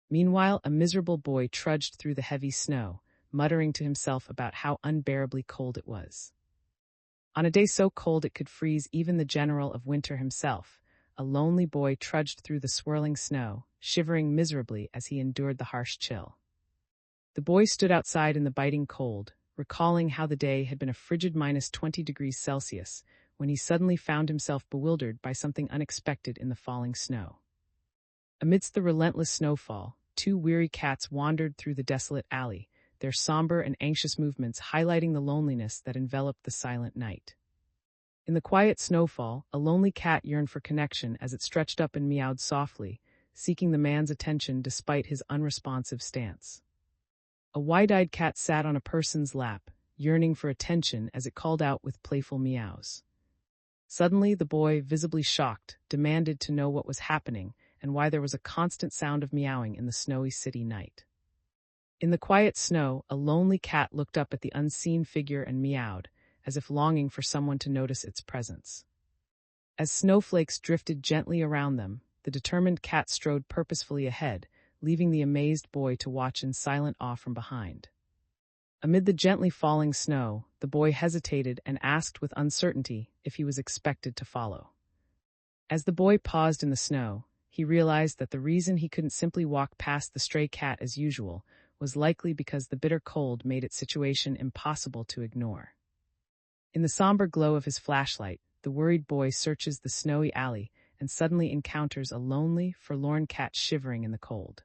Meanwhile, a miserable boy trudged through the heavy snow, muttering to himself about how unbearably cold it was. On a day so cold it could freeze even the general of winter himself, a lonely boy trudged through the swirling snow, shivering miserably as he endured the harsh chill. The boy stood outside in the biting cold, recalling how the day had been a frigid -20 degrees Celsius, when he suddenly found himself bewildered by something unexpected in the falling snow. Amidst the relentless snowfall, two weary cats wandered through the desolate alley, their somber and anxious movements highlighting the loneliness that enveloped the silent night. In the quiet snowfall, a lonely cat yearned for connection as it stretched up and meowed softly, seeking the man's attention despite his unresponsive stance. A wide-eyed cat sat on a person's lap, yearning for attention as it called out with playful meows. Suddenly, the boy, visibly shocked, demanded to know what was happening and why there was a constant sound of meowing in the snowy city night. In the quiet snow, a lonely cat looked up at the unseen figure and meowed, as if longing for someone to notice its presence. As snowflakes drifted gently around them, the determined cat strode purposefully ahead, leaving the amazed boy to watch in silent awe from behind. Amid the gently falling snow, the boy hesitated and asked with uncertainty if he was expected to follow. As the boy paused in the snow, he realized that the reason he couldn't simply walk past the stray cat as usual was likely because the bitter cold made its situation impossible to ignore. In the somber glow of his flashlight, the worried boy searches the snowy alley and suddenly encounters a lonely, forlorn cat shivering in the cold.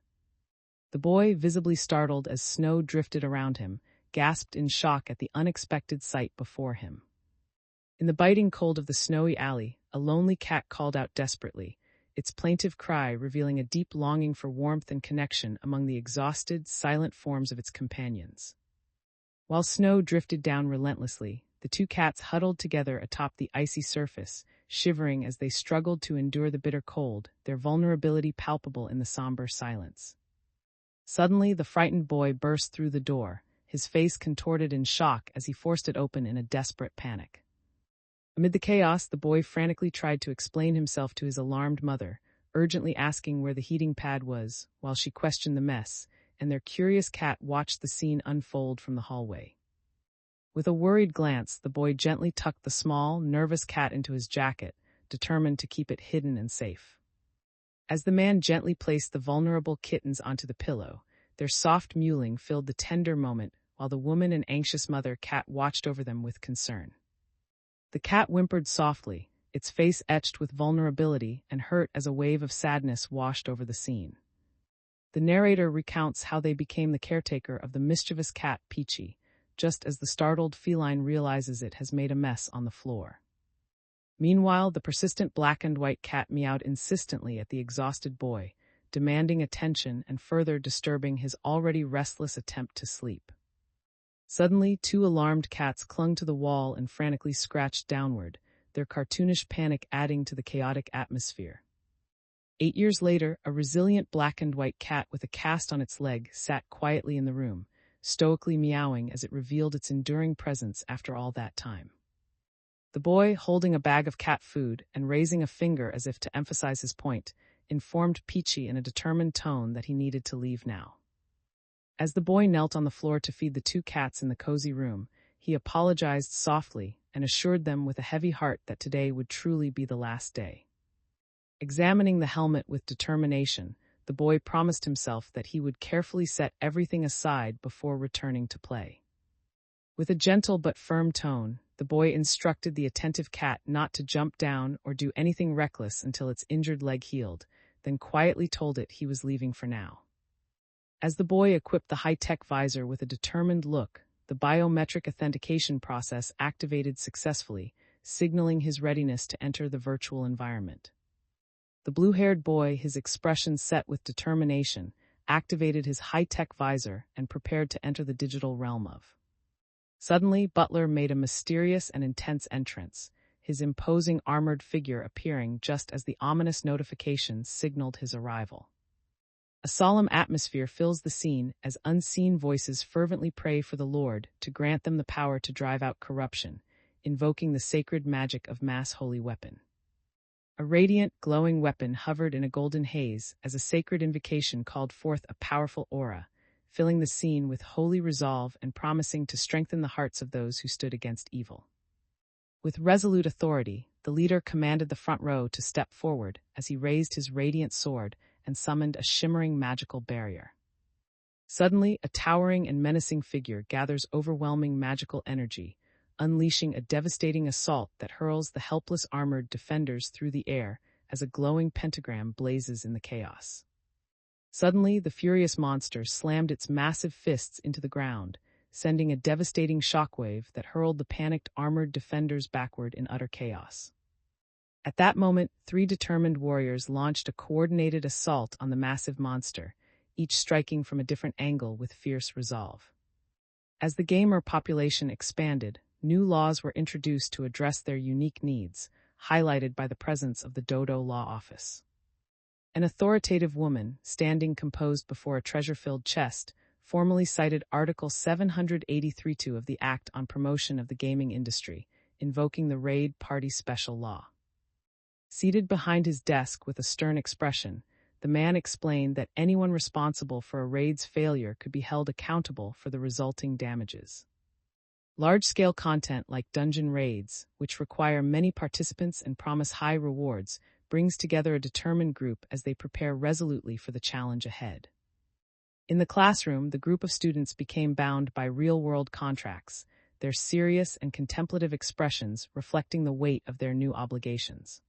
The boy, visibly startled as snow drifted around him, gasped in shock at the unexpected sight before him. In the biting cold of the snowy alley, a lonely cat called out desperately, its plaintive cry revealing a deep longing for warmth and connection among the exhausted, silent forms of its companions. While snow drifted down relentlessly, the two cats huddled together atop the icy surface, shivering as they struggled to endure the bitter cold, their vulnerability palpable in the somber silence. Suddenly, the frightened boy burst through the door, his face contorted in shock as he forced it open in a desperate panic. Amid the chaos, the boy frantically tried to explain himself to his alarmed mother, urgently asking where the heating pad was, while she questioned the mess, and their curious cat watched the scene unfold from the hallway. With a worried glance, the boy gently tucked the small, nervous cat into his jacket, determined to keep it hidden and safe. As the man gently placed the vulnerable kittens onto the pillow, their soft mewling filled the tender moment, while the woman and anxious mother cat watched over them with concern. The cat whimpered softly, its face etched with vulnerability and hurt as a wave of sadness washed over the scene. The narrator recounts how they became the caretaker of the mischievous cat Peachy, just as the startled feline realizes it has made a mess on the floor. Meanwhile, the persistent black and white cat meowed insistently at the exhausted boy, demanding attention and further disturbing his already restless attempt to sleep. Suddenly, two alarmed cats clung to the wall and frantically scratched downward, their cartoonish panic adding to the chaotic atmosphere. 8 years later, a resilient black and white cat with a cast on its leg sat quietly in the room, stoically meowing as it revealed its enduring presence after all that time. The boy, holding a bag of cat food and raising a finger as if to emphasize his point, informed Peachy in a determined tone that he needed to leave now. As the boy knelt on the floor to feed the two cats in the cozy room, he apologized softly and assured them with a heavy heart that today would truly be the last day. Examining the helmet with determination, the boy promised himself that he would carefully set everything aside before returning to play. With a gentle but firm tone, the boy instructed the attentive cat not to jump down or do anything reckless until its injured leg healed, then quietly told it he was leaving for now. As the boy equipped the high-tech visor with a determined look, the biometric authentication process activated successfully, signaling his readiness to enter the virtual environment. The blue-haired boy, his expression set with determination, activated his high-tech visor and prepared to enter the digital realm of. Suddenly, Butler made a mysterious and intense entrance, his imposing armored figure appearing just as the ominous notification signaled his arrival. A solemn atmosphere fills the scene as unseen voices fervently pray for the Lord to grant them the power to drive out corruption, invoking the sacred magic of Mass Holy Weapon. A radiant, glowing weapon hovered in a golden haze as a sacred invocation called forth a powerful aura, filling the scene with holy resolve and promising to strengthen the hearts of those who stood against evil. With resolute authority, the leader commanded the front row to step forward as he raised his radiant sword and summoned a shimmering magical barrier. Suddenly, a towering and menacing figure gathers overwhelming magical energy, unleashing a devastating assault that hurls the helpless armored defenders through the air as a glowing pentagram blazes in the chaos. Suddenly, the furious monster slammed its massive fists into the ground, sending a devastating shockwave that hurled the panicked armored defenders backward in utter chaos. At that moment, 3 determined warriors launched a coordinated assault on the massive monster, each striking from a different angle with fierce resolve. As the gamer population expanded, new laws were introduced to address their unique needs, highlighted by the presence of the Dodo Law Office. An authoritative woman, standing composed before a treasure-filled chest, formally cited Article 783(2) of the Act on Promotion of the Gaming Industry, invoking the Raid Party Special Law. Seated behind his desk with a stern expression, the man explained that anyone responsible for a raid's failure could be held accountable for the resulting damages. Large-scale content like dungeon raids, which require many participants and promise high rewards, brings together a determined group as they prepare resolutely for the challenge ahead. In the classroom, the group of students became bound by real-world contracts, their serious and contemplative expressions reflecting the weight of their new obligations.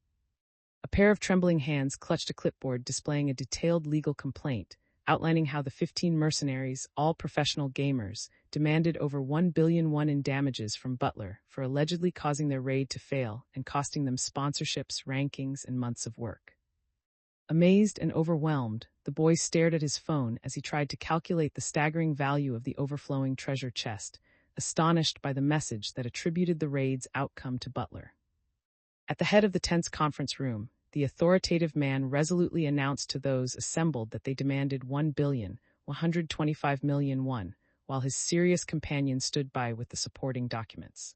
A pair of trembling hands clutched a clipboard displaying a detailed legal complaint, outlining how the 15 mercenaries, all professional gamers, demanded over 1 billion won in damages from Butler for allegedly causing their raid to fail and costing them sponsorships, rankings, and months of work. Amazed and overwhelmed, the boy stared at his phone as he tried to calculate the staggering value of the overflowing treasure chest, astonished by the message that attributed the raid's outcome to Butler. At the head of the tense conference room, the authoritative man resolutely announced to those assembled that they demanded 1,125 million won, while his serious companion stood by with the supporting documents.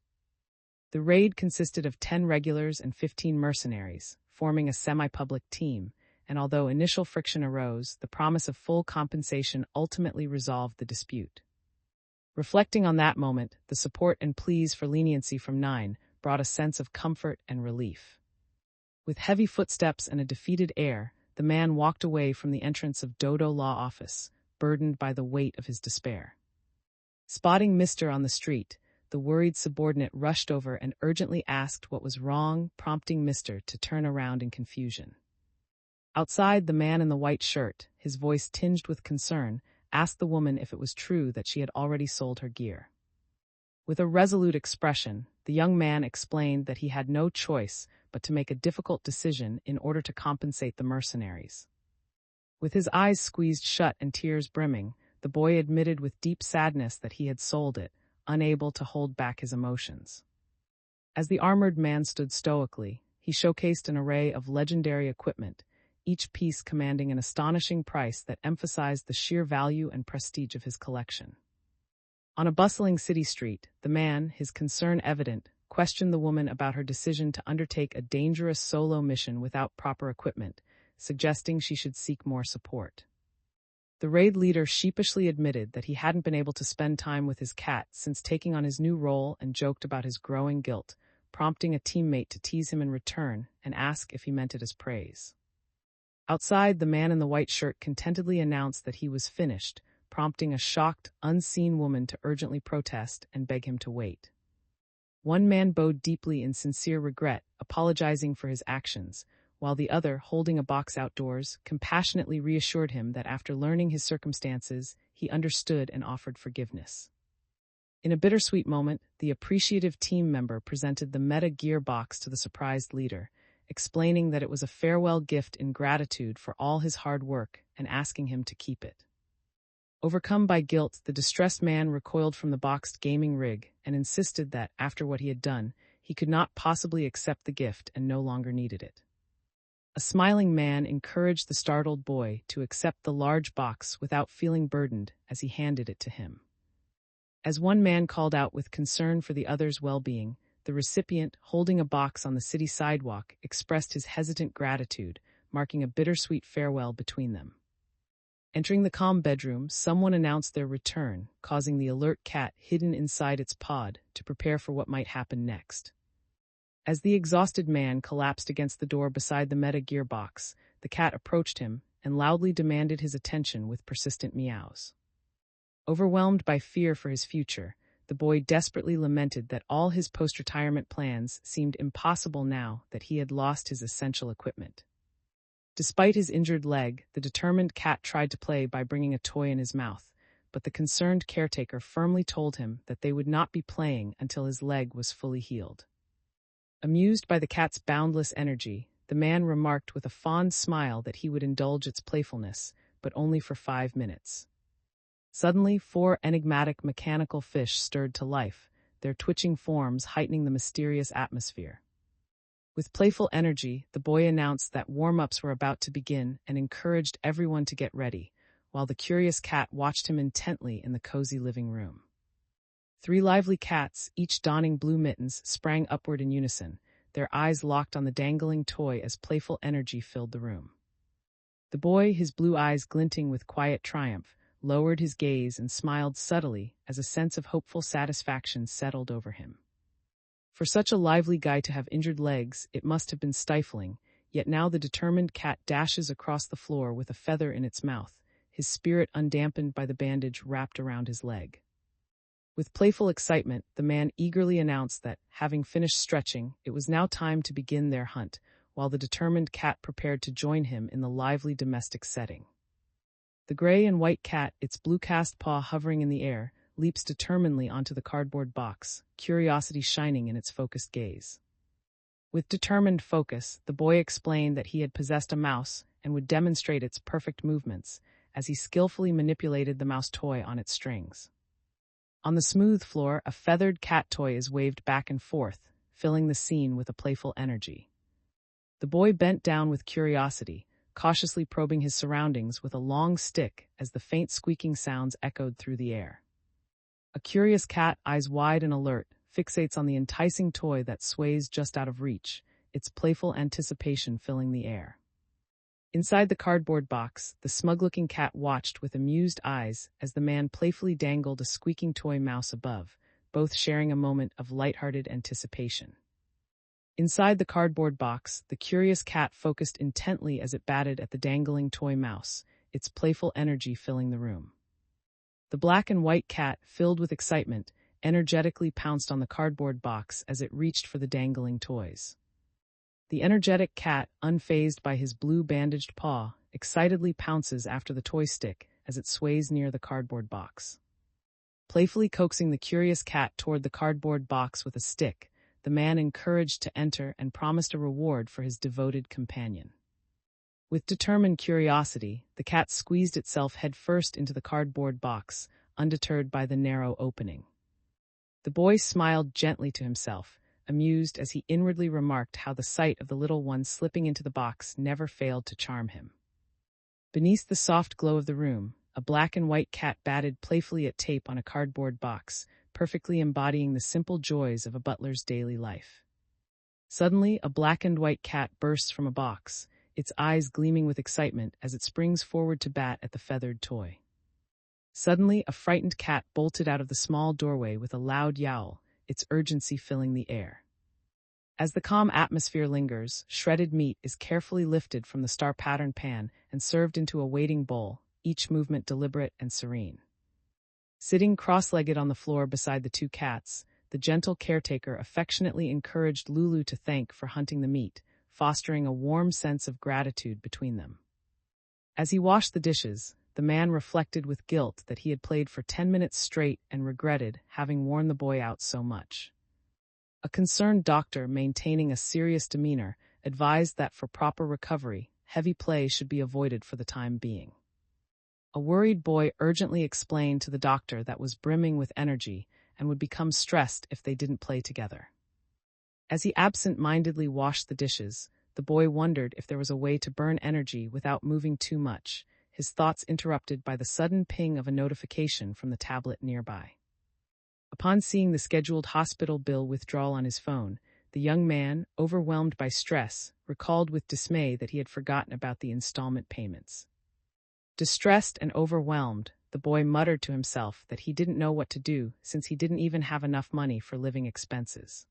The raid consisted of 10 regulars and 15 mercenaries, forming a semi-public team, and although initial friction arose, the promise of full compensation ultimately resolved the dispute. Reflecting on that moment, the support and pleas for leniency from 9 brought a sense of comfort and relief. With heavy footsteps and a defeated air, the man walked away from the entrance of Dodo Law Office, burdened by the weight of his despair. Spotting Mr. on the street, the worried subordinate rushed over and urgently asked what was wrong, prompting Mr. to turn around in confusion. Outside, the man in the white shirt, his voice tinged with concern, asked the woman if it was true that she had already sold her gear. With a resolute expression, the young man explained that he had no choice but to make a difficult decision in order to compensate the mercenaries. With his eyes squeezed shut and tears brimming, the boy admitted with deep sadness that he had sold it, unable to hold back his emotions. As the armored man stood stoically, he showcased an array of legendary equipment, each piece commanding an astonishing price that emphasized the sheer value and prestige of his collection. On a bustling city street, the man, his concern evident, questioned the woman about her decision to undertake a dangerous solo mission without proper equipment, suggesting she should seek more support. The raid leader sheepishly admitted that he hadn't been able to spend time with his cat since taking on his new role and joked about his growing guilt, prompting a teammate to tease him in return and ask if he meant it as praise. Outside, the man in the white shirt contentedly announced that he was finished, prompting a shocked, unseen woman to urgently protest and beg him to wait. One man bowed deeply in sincere regret, apologizing for his actions, while the other, holding a box outdoors, compassionately reassured him that after learning his circumstances, he understood and offered forgiveness. In a bittersweet moment, the appreciative team member presented the Meta Gear box to the surprised leader, explaining that it was a farewell gift in gratitude for all his hard work and asking him to keep it. Overcome by guilt, the distressed man recoiled from the boxed gaming rig and insisted that, after what he had done, he could not possibly accept the gift and no longer needed it. A smiling man encouraged the startled boy to accept the large box without feeling burdened as he handed it to him. As one man called out with concern for the other's well-being, the the recipient, holding a box on the city sidewalk, expressed his hesitant gratitude, marking a bittersweet farewell between them. Entering the calm bedroom, someone announced their return, causing the alert cat hidden inside its pod to prepare for what might happen next. As the exhausted man collapsed against the door beside the meta gearbox, the cat approached him and loudly demanded his attention with persistent meows. Overwhelmed by fear for his future, the boy desperately lamented that all his post-retirement plans seemed impossible now that he had lost his essential equipment. Despite his injured leg, the determined cat tried to play by bringing a toy in his mouth, but the concerned caretaker firmly told him that they would not be playing until his leg was fully healed. Amused by the cat's boundless energy, the man remarked with a fond smile that he would indulge its playfulness, but only for 5 minutes. Suddenly, 4 enigmatic mechanical fish stirred to life, their twitching forms heightening the mysterious atmosphere. With playful energy, the boy announced that warm-ups were about to begin and encouraged everyone to get ready, while the curious cat watched him intently in the cozy living room. 3 lively cats, each donning blue mittens, sprang upward in unison, their eyes locked on the dangling toy as playful energy filled the room. The boy, his blue eyes glinting with quiet triumph, lowered his gaze and smiled subtly as a sense of hopeful satisfaction settled over him. For such a lively guy to have injured legs, it must have been stifling, yet now the determined cat dashes across the floor with a feather in its mouth, his spirit undampened by the bandage wrapped around his leg. With playful excitement, the man eagerly announced that, having finished stretching, it was now time to begin their hunt, while the determined cat prepared to join him in the lively domestic setting. The gray and white cat, its blue cast paw hovering in the air, leaps determinedly onto the cardboard box, curiosity shining in its focused gaze. With determined focus, the boy explained that he had possessed a mouse and would demonstrate its perfect movements, as he skillfully manipulated the mouse toy on its strings. On the smooth floor, a feathered cat toy is waved back and forth, filling the scene with a playful energy. The boy bent down with curiosity, cautiously probing his surroundings with a long stick as the faint squeaking sounds echoed through the air. A curious cat, eyes wide and alert, fixates on the enticing toy that sways just out of reach, its playful anticipation filling the air. Inside the cardboard box, the smug-looking cat watched with amused eyes as the man playfully dangled a squeaking toy mouse above, both sharing a moment of lighthearted anticipation. Inside the cardboard box, the curious cat focused intently as it batted at the dangling toy mouse, its playful energy filling the room. The black and white cat, filled with excitement, energetically pounced on the cardboard box as it reached for the dangling toys. The energetic cat, unfazed by his blue bandaged paw, excitedly pounces after the toy stick as it sways near the cardboard box. Playfully coaxing the curious cat toward the cardboard box with a stick, the man encouraged to enter and promised a reward for his devoted companion. With determined curiosity, the cat squeezed itself headfirst into the cardboard box, undeterred by the narrow opening. The boy smiled gently to himself, amused as he inwardly remarked how the sight of the little one slipping into the box never failed to charm him. Beneath the soft glow of the room, a black and white cat batted playfully at tape on a cardboard box, perfectly embodying the simple joys of a butler's daily life. Suddenly, a black and white cat bursts from a box, its eyes gleaming with excitement as it springs forward to bat at the feathered toy. Suddenly, a frightened cat bolted out of the small doorway with a loud yowl, its urgency filling the air. As the calm atmosphere lingers, shredded meat is carefully lifted from the star-patterned pan and served into a waiting bowl, each movement deliberate and serene. Sitting cross-legged on the floor beside the 2 cats, the gentle caretaker affectionately encouraged Lulu to thank for hunting the meat, fostering a warm sense of gratitude between them. As he washed the dishes, the man reflected with guilt that he had played for 10 minutes straight and regretted having worn the boy out so much. A concerned doctor, maintaining a serious demeanor, advised that for proper recovery, heavy play should be avoided for the time being. A worried boy urgently explained to the doctor that was brimming with energy and would become stressed if they didn't play together. As he absent-mindedly washed the dishes, the boy wondered if there was a way to burn energy without moving too much, his thoughts interrupted by the sudden ping of a notification from the tablet nearby. Upon seeing the scheduled hospital bill withdrawal on his phone, the young man, overwhelmed by stress, recalled with dismay that he had forgotten about the installment payments. Distressed and overwhelmed, the boy muttered to himself that he didn't know what to do since he didn't even have enough money for living expenses.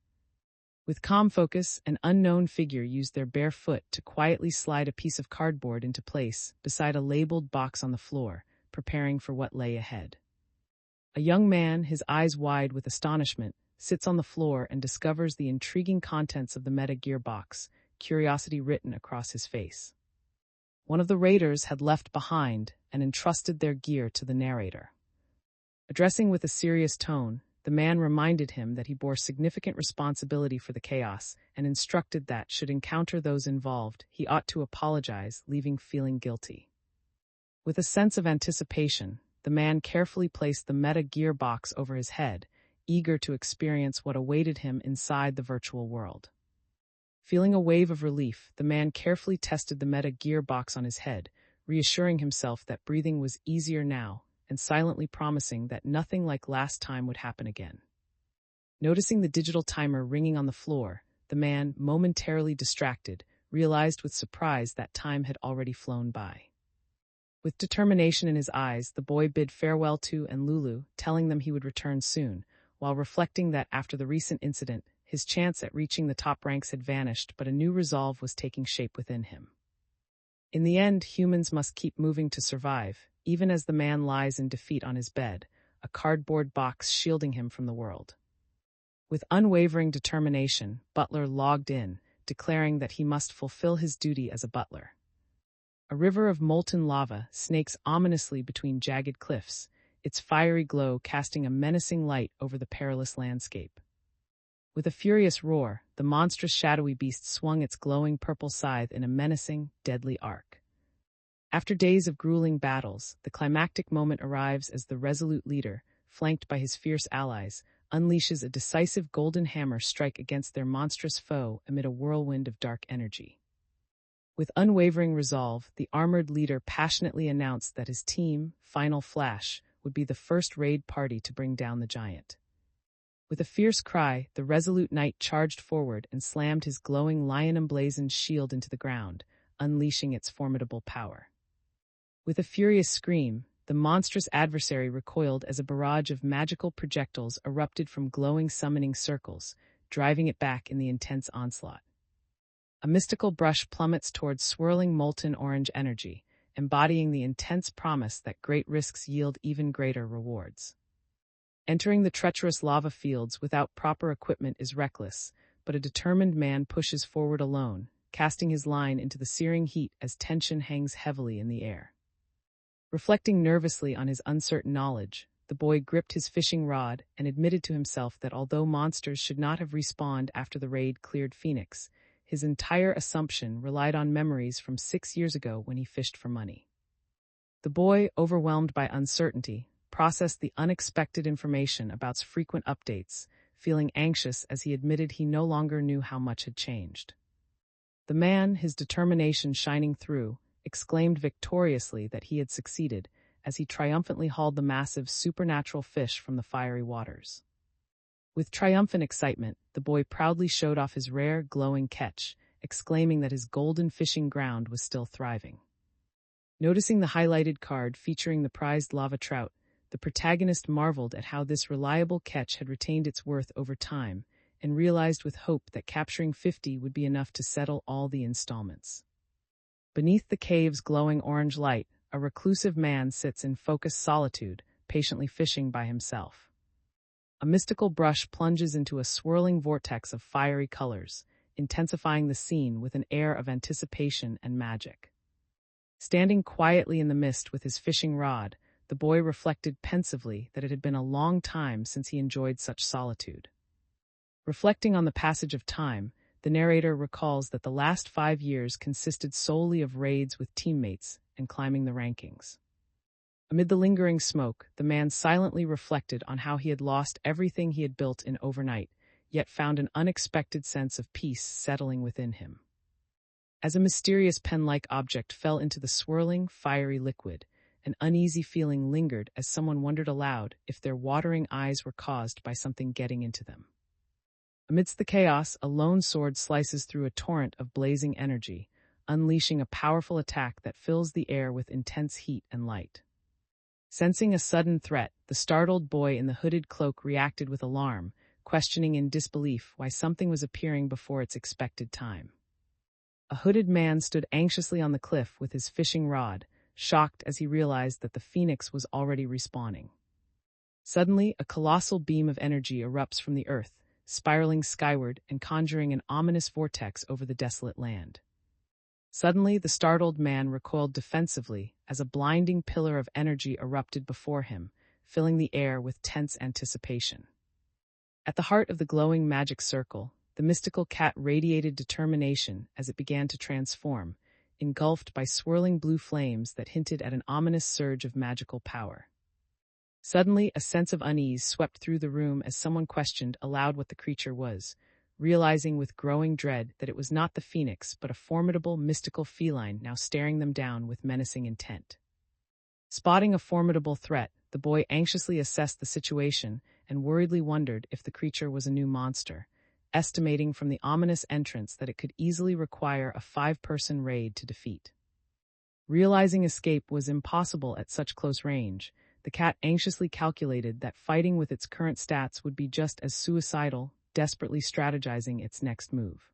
With calm focus, an unknown figure used their bare foot to quietly slide a piece of cardboard into place beside a labeled box on the floor, preparing for what lay ahead. A young man, his eyes wide with astonishment, sits on the floor and discovers the intriguing contents of the Meta Gear box, curiosity written across his face. One of the raiders had left behind and entrusted their gear to the narrator. Addressing with a serious tone, the man reminded him that he bore significant responsibility for the chaos and instructed that, should encounter those involved, he ought to apologize, leaving feeling guilty. With a sense of anticipation, the man carefully placed the Meta Gear box over his head, eager to experience what awaited him inside the virtual world. Feeling a wave of relief, the man carefully tested the Meta Gear box on his head, reassuring himself that breathing was easier now, and silently promising that nothing like last time would happen again. Noticing the digital timer ringing on the floor, the man, momentarily distracted, realized with surprise that time had already flown by. With determination in his eyes, the boy bid farewell to and Lulu, telling them he would return soon, while reflecting that after the recent incident, his chance at reaching the top ranks had vanished, but a new resolve was taking shape within him. In the end, humans must keep moving to survive, even as the man lies in defeat on his bed, a cardboard box shielding him from the world. With unwavering determination, Butler logged in, declaring that he must fulfill his duty as a butler. A river of molten lava snakes ominously between jagged cliffs, its fiery glow casting a menacing light over the perilous landscape. With a furious roar, the monstrous shadowy beast swung its glowing purple scythe in a menacing, deadly arc. After days of grueling battles, the climactic moment arrives as the resolute leader, flanked by his fierce allies, unleashes a decisive golden hammer strike against their monstrous foe amid a whirlwind of dark energy. With unwavering resolve, the armored leader passionately announced that his team, Final Flash, would be the first raid party to bring down the giant. With a fierce cry, the resolute knight charged forward and slammed his glowing lion-emblazoned shield into the ground, unleashing its formidable power. With a furious scream, the monstrous adversary recoiled as a barrage of magical projectiles erupted from glowing summoning circles, driving it back in the intense onslaught. A mystical brush plummets towards swirling molten orange energy, embodying the intense promise that great risks yield even greater rewards. Entering the treacherous lava fields without proper equipment is reckless, but a determined man pushes forward alone, casting his line into the searing heat as tension hangs heavily in the air. Reflecting nervously on his uncertain knowledge, the boy gripped his fishing rod and admitted to himself that although monsters should not have respawned after the raid cleared Phoenix, his entire assumption relied on memories from 6 years ago when he fished for money. The boy, overwhelmed by uncertainty, processed the unexpected information about its frequent updates, feeling anxious as he admitted he no longer knew how much had changed. The man, his determination shining through, exclaimed victoriously that he had succeeded as he triumphantly hauled the massive supernatural fish from the fiery waters. With triumphant excitement, the boy proudly showed off his rare, glowing catch, exclaiming that his golden fishing ground was still thriving. Noticing the highlighted card featuring the prized lava trout, the protagonist marveled at how this reliable catch had retained its worth over time, and realized with hope that capturing 50 would be enough to settle all the installments. Beneath the cave's glowing orange light, a reclusive man sits in focused solitude, patiently fishing by himself. A mystical brush plunges into a swirling vortex of fiery colors, intensifying the scene with an air of anticipation and magic. Standing quietly in the mist with his fishing rod, the boy reflected pensively that it had been a long time since he enjoyed such solitude. Reflecting on the passage of time, the narrator recalls that the last 5 years consisted solely of raids with teammates and climbing the rankings. Amid the lingering smoke, the man silently reflected on how he had lost everything he had built in overnight, yet found an unexpected sense of peace settling within him. As a mysterious pen-like object fell into the swirling, fiery liquid, an uneasy feeling lingered as someone wondered aloud if their watering eyes were caused by something getting into them. Amidst the chaos, a lone sword slices through a torrent of blazing energy, unleashing a powerful attack that fills the air with intense heat and light. Sensing a sudden threat, the startled boy in the hooded cloak reacted with alarm, questioning in disbelief why something was appearing before its expected time. A hooded man stood anxiously on the cliff with his fishing rod, shocked as he realized that the phoenix was already respawning. Suddenly, a colossal beam of energy erupts from the earth, spiraling skyward and conjuring an ominous vortex over the desolate land. Suddenly, the startled man recoiled defensively as a blinding pillar of energy erupted before him, filling the air with tense anticipation. At the heart of the glowing magic circle, the mystical cat radiated determination as it began to transform, engulfed by swirling blue flames that hinted at an ominous surge of magical power. Suddenly, a sense of unease swept through the room as someone questioned aloud what the creature was, realizing with growing dread that it was not the phoenix but a formidable mystical feline now staring them down with menacing intent. Spotting a formidable threat, the boy anxiously assessed the situation and worriedly wondered if the creature was a new monster, estimating from the ominous entrance that it could easily require a 5-person raid to defeat. Realizing escape was impossible at such close range, the cat anxiously calculated that fighting with its current stats would be just as suicidal, desperately strategizing its next move.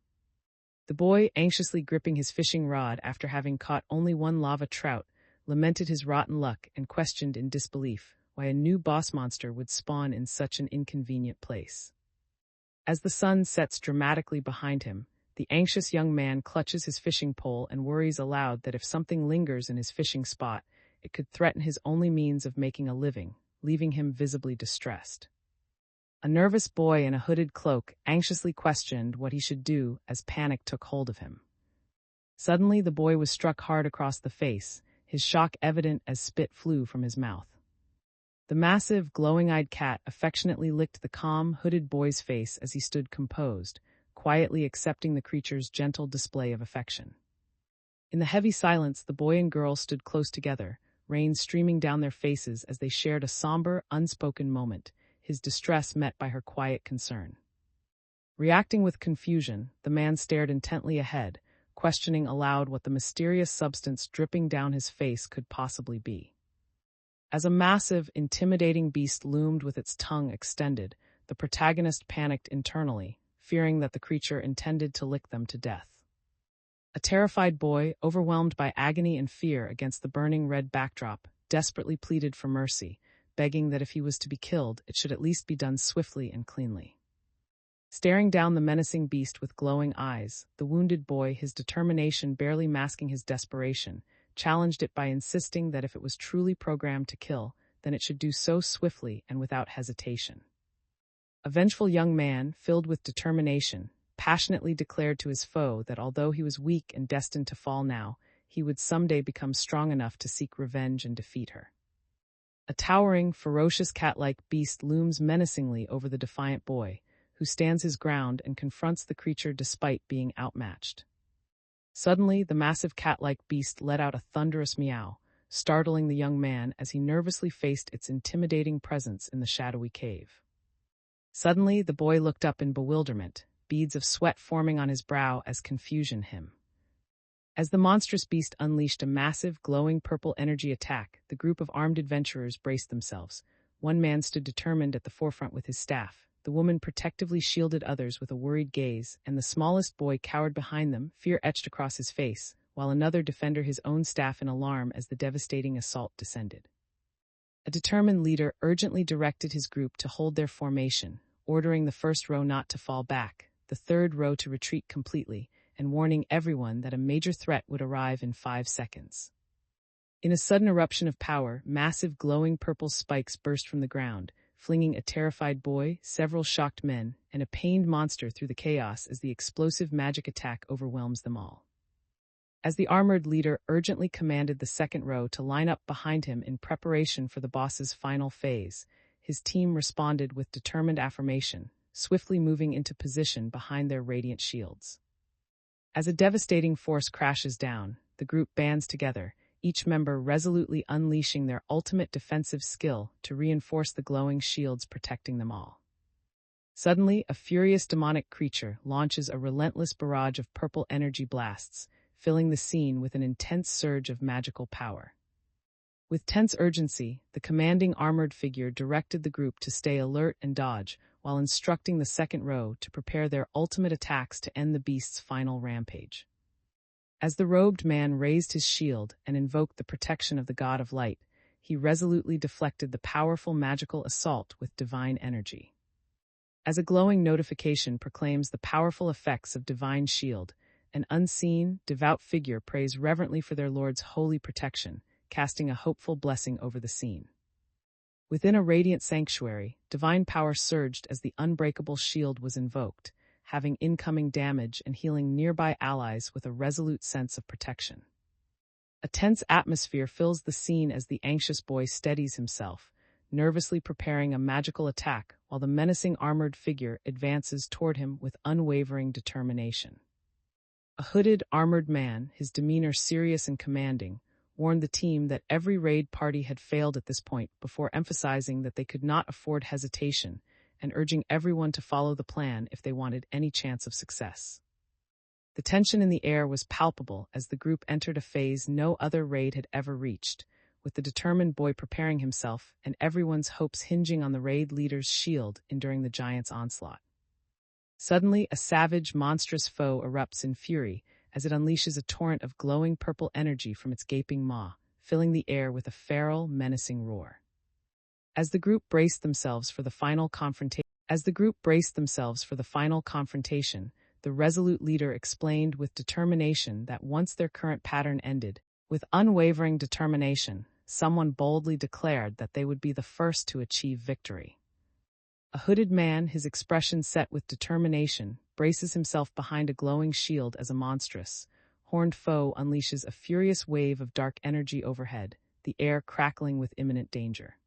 The boy, anxiously gripping his fishing rod after having caught only one lava trout, lamented his rotten luck and questioned in disbelief why a new boss monster would spawn in such an inconvenient place. As the sun sets dramatically behind him, the anxious young man clutches his fishing pole and worries aloud that if something lingers in his fishing spot, it could threaten his only means of making a living, leaving him visibly distressed. A nervous boy in a hooded cloak anxiously questioned what he should do as panic took hold of him. Suddenly, the boy was struck hard across the face, his shock evident as spit flew from his mouth. The massive, glowing-eyed cat affectionately licked the calm, hooded boy's face as he stood composed, quietly accepting the creature's gentle display of affection. In the heavy silence, the boy and girl stood close together, rain streaming down their faces as they shared a somber, unspoken moment, his distress met by her quiet concern. Reacting with confusion, the man stared intently ahead, questioning aloud what the mysterious substance dripping down his face could possibly be. As a massive, intimidating beast loomed with its tongue extended, the protagonist panicked internally, fearing that the creature intended to lick them to death. A terrified boy, overwhelmed by agony and fear against the burning red backdrop, desperately pleaded for mercy, begging that if he was to be killed, it should at least be done swiftly and cleanly. Staring down the menacing beast with glowing eyes, the wounded boy, his determination barely masking his desperation, challenged it by insisting that if it was truly programmed to kill, then it should do so swiftly and without hesitation. A vengeful young man, filled with determination, passionately declared to his foe that although he was weak and destined to fall now, he would someday become strong enough to seek revenge and defeat her. A towering, ferocious cat-like beast looms menacingly over the defiant boy, who stands his ground and confronts the creature despite being outmatched. Suddenly, the massive cat-like beast let out a thunderous meow, startling the young man as he nervously faced its intimidating presence in the shadowy cave. Suddenly, the boy looked up in bewilderment, beads of sweat forming on his brow as confusion him. As the monstrous beast unleashed a massive, glowing purple energy attack, the group of armed adventurers braced themselves. One man stood determined at the forefront with his staff, the woman protectively shielded others with a worried gaze, and the smallest boy cowered behind them, fear etched across his face, while another defended his own staff in alarm as the devastating assault descended. A determined leader urgently directed his group to hold their formation, ordering the first row not to fall back, the third row to retreat completely, and warning everyone that a major threat would arrive in 5 seconds. In a sudden eruption of power, massive glowing purple spikes burst from the ground, flinging a terrified boy, several shocked men, and a pained monster through the chaos as the explosive magic attack overwhelms them all. As the armored leader urgently commanded the second row to line up behind him in preparation for the boss's final phase, his team responded with determined affirmation, swiftly moving into position behind their radiant shields. As a devastating force crashes down, the group bands together, each member resolutely unleashing their ultimate defensive skill to reinforce the glowing shields protecting them all. Suddenly, a furious demonic creature launches a relentless barrage of purple energy blasts, filling the scene with an intense surge of magical power. With tense urgency, the commanding armored figure directed the group to stay alert and dodge, while instructing the second row to prepare their ultimate attacks to end the beast's final rampage. As the robed man raised his shield and invoked the protection of the god of light, he resolutely deflected the powerful magical assault with divine energy. As a glowing notification proclaims the powerful effects of divine shield, an unseen, devout figure prays reverently for their lord's holy protection, casting a hopeful blessing over the scene. Within a radiant sanctuary, divine power surged as the unbreakable shield was invoked, having incoming damage and healing nearby allies with a resolute sense of protection. A tense atmosphere fills the scene as the anxious boy steadies himself, nervously preparing a magical attack while the menacing armored figure advances toward him with unwavering determination. A hooded, armored man, his demeanor serious and commanding, warned the team that every raid party had failed at this point before emphasizing that they could not afford hesitation and urging everyone to follow the plan if they wanted any chance of success. The tension in the air was palpable as the group entered a phase no other raid had ever reached, with the determined boy preparing himself and everyone's hopes hinging on the raid leader's shield enduring the giant's onslaught. Suddenly, a savage, monstrous foe erupts in fury as it unleashes a torrent of glowing purple energy from its gaping maw, filling the air with a feral, menacing roar. As the group braced themselves for the final confrontation, the resolute leader explained with determination that once their current pattern ended, with unwavering determination, someone boldly declared that they would be the first to achieve victory. A hooded man, his expression set with determination, braces himself behind a glowing shield as a monstrous, horned foe unleashes a furious wave of dark energy overhead, the air crackling with imminent danger.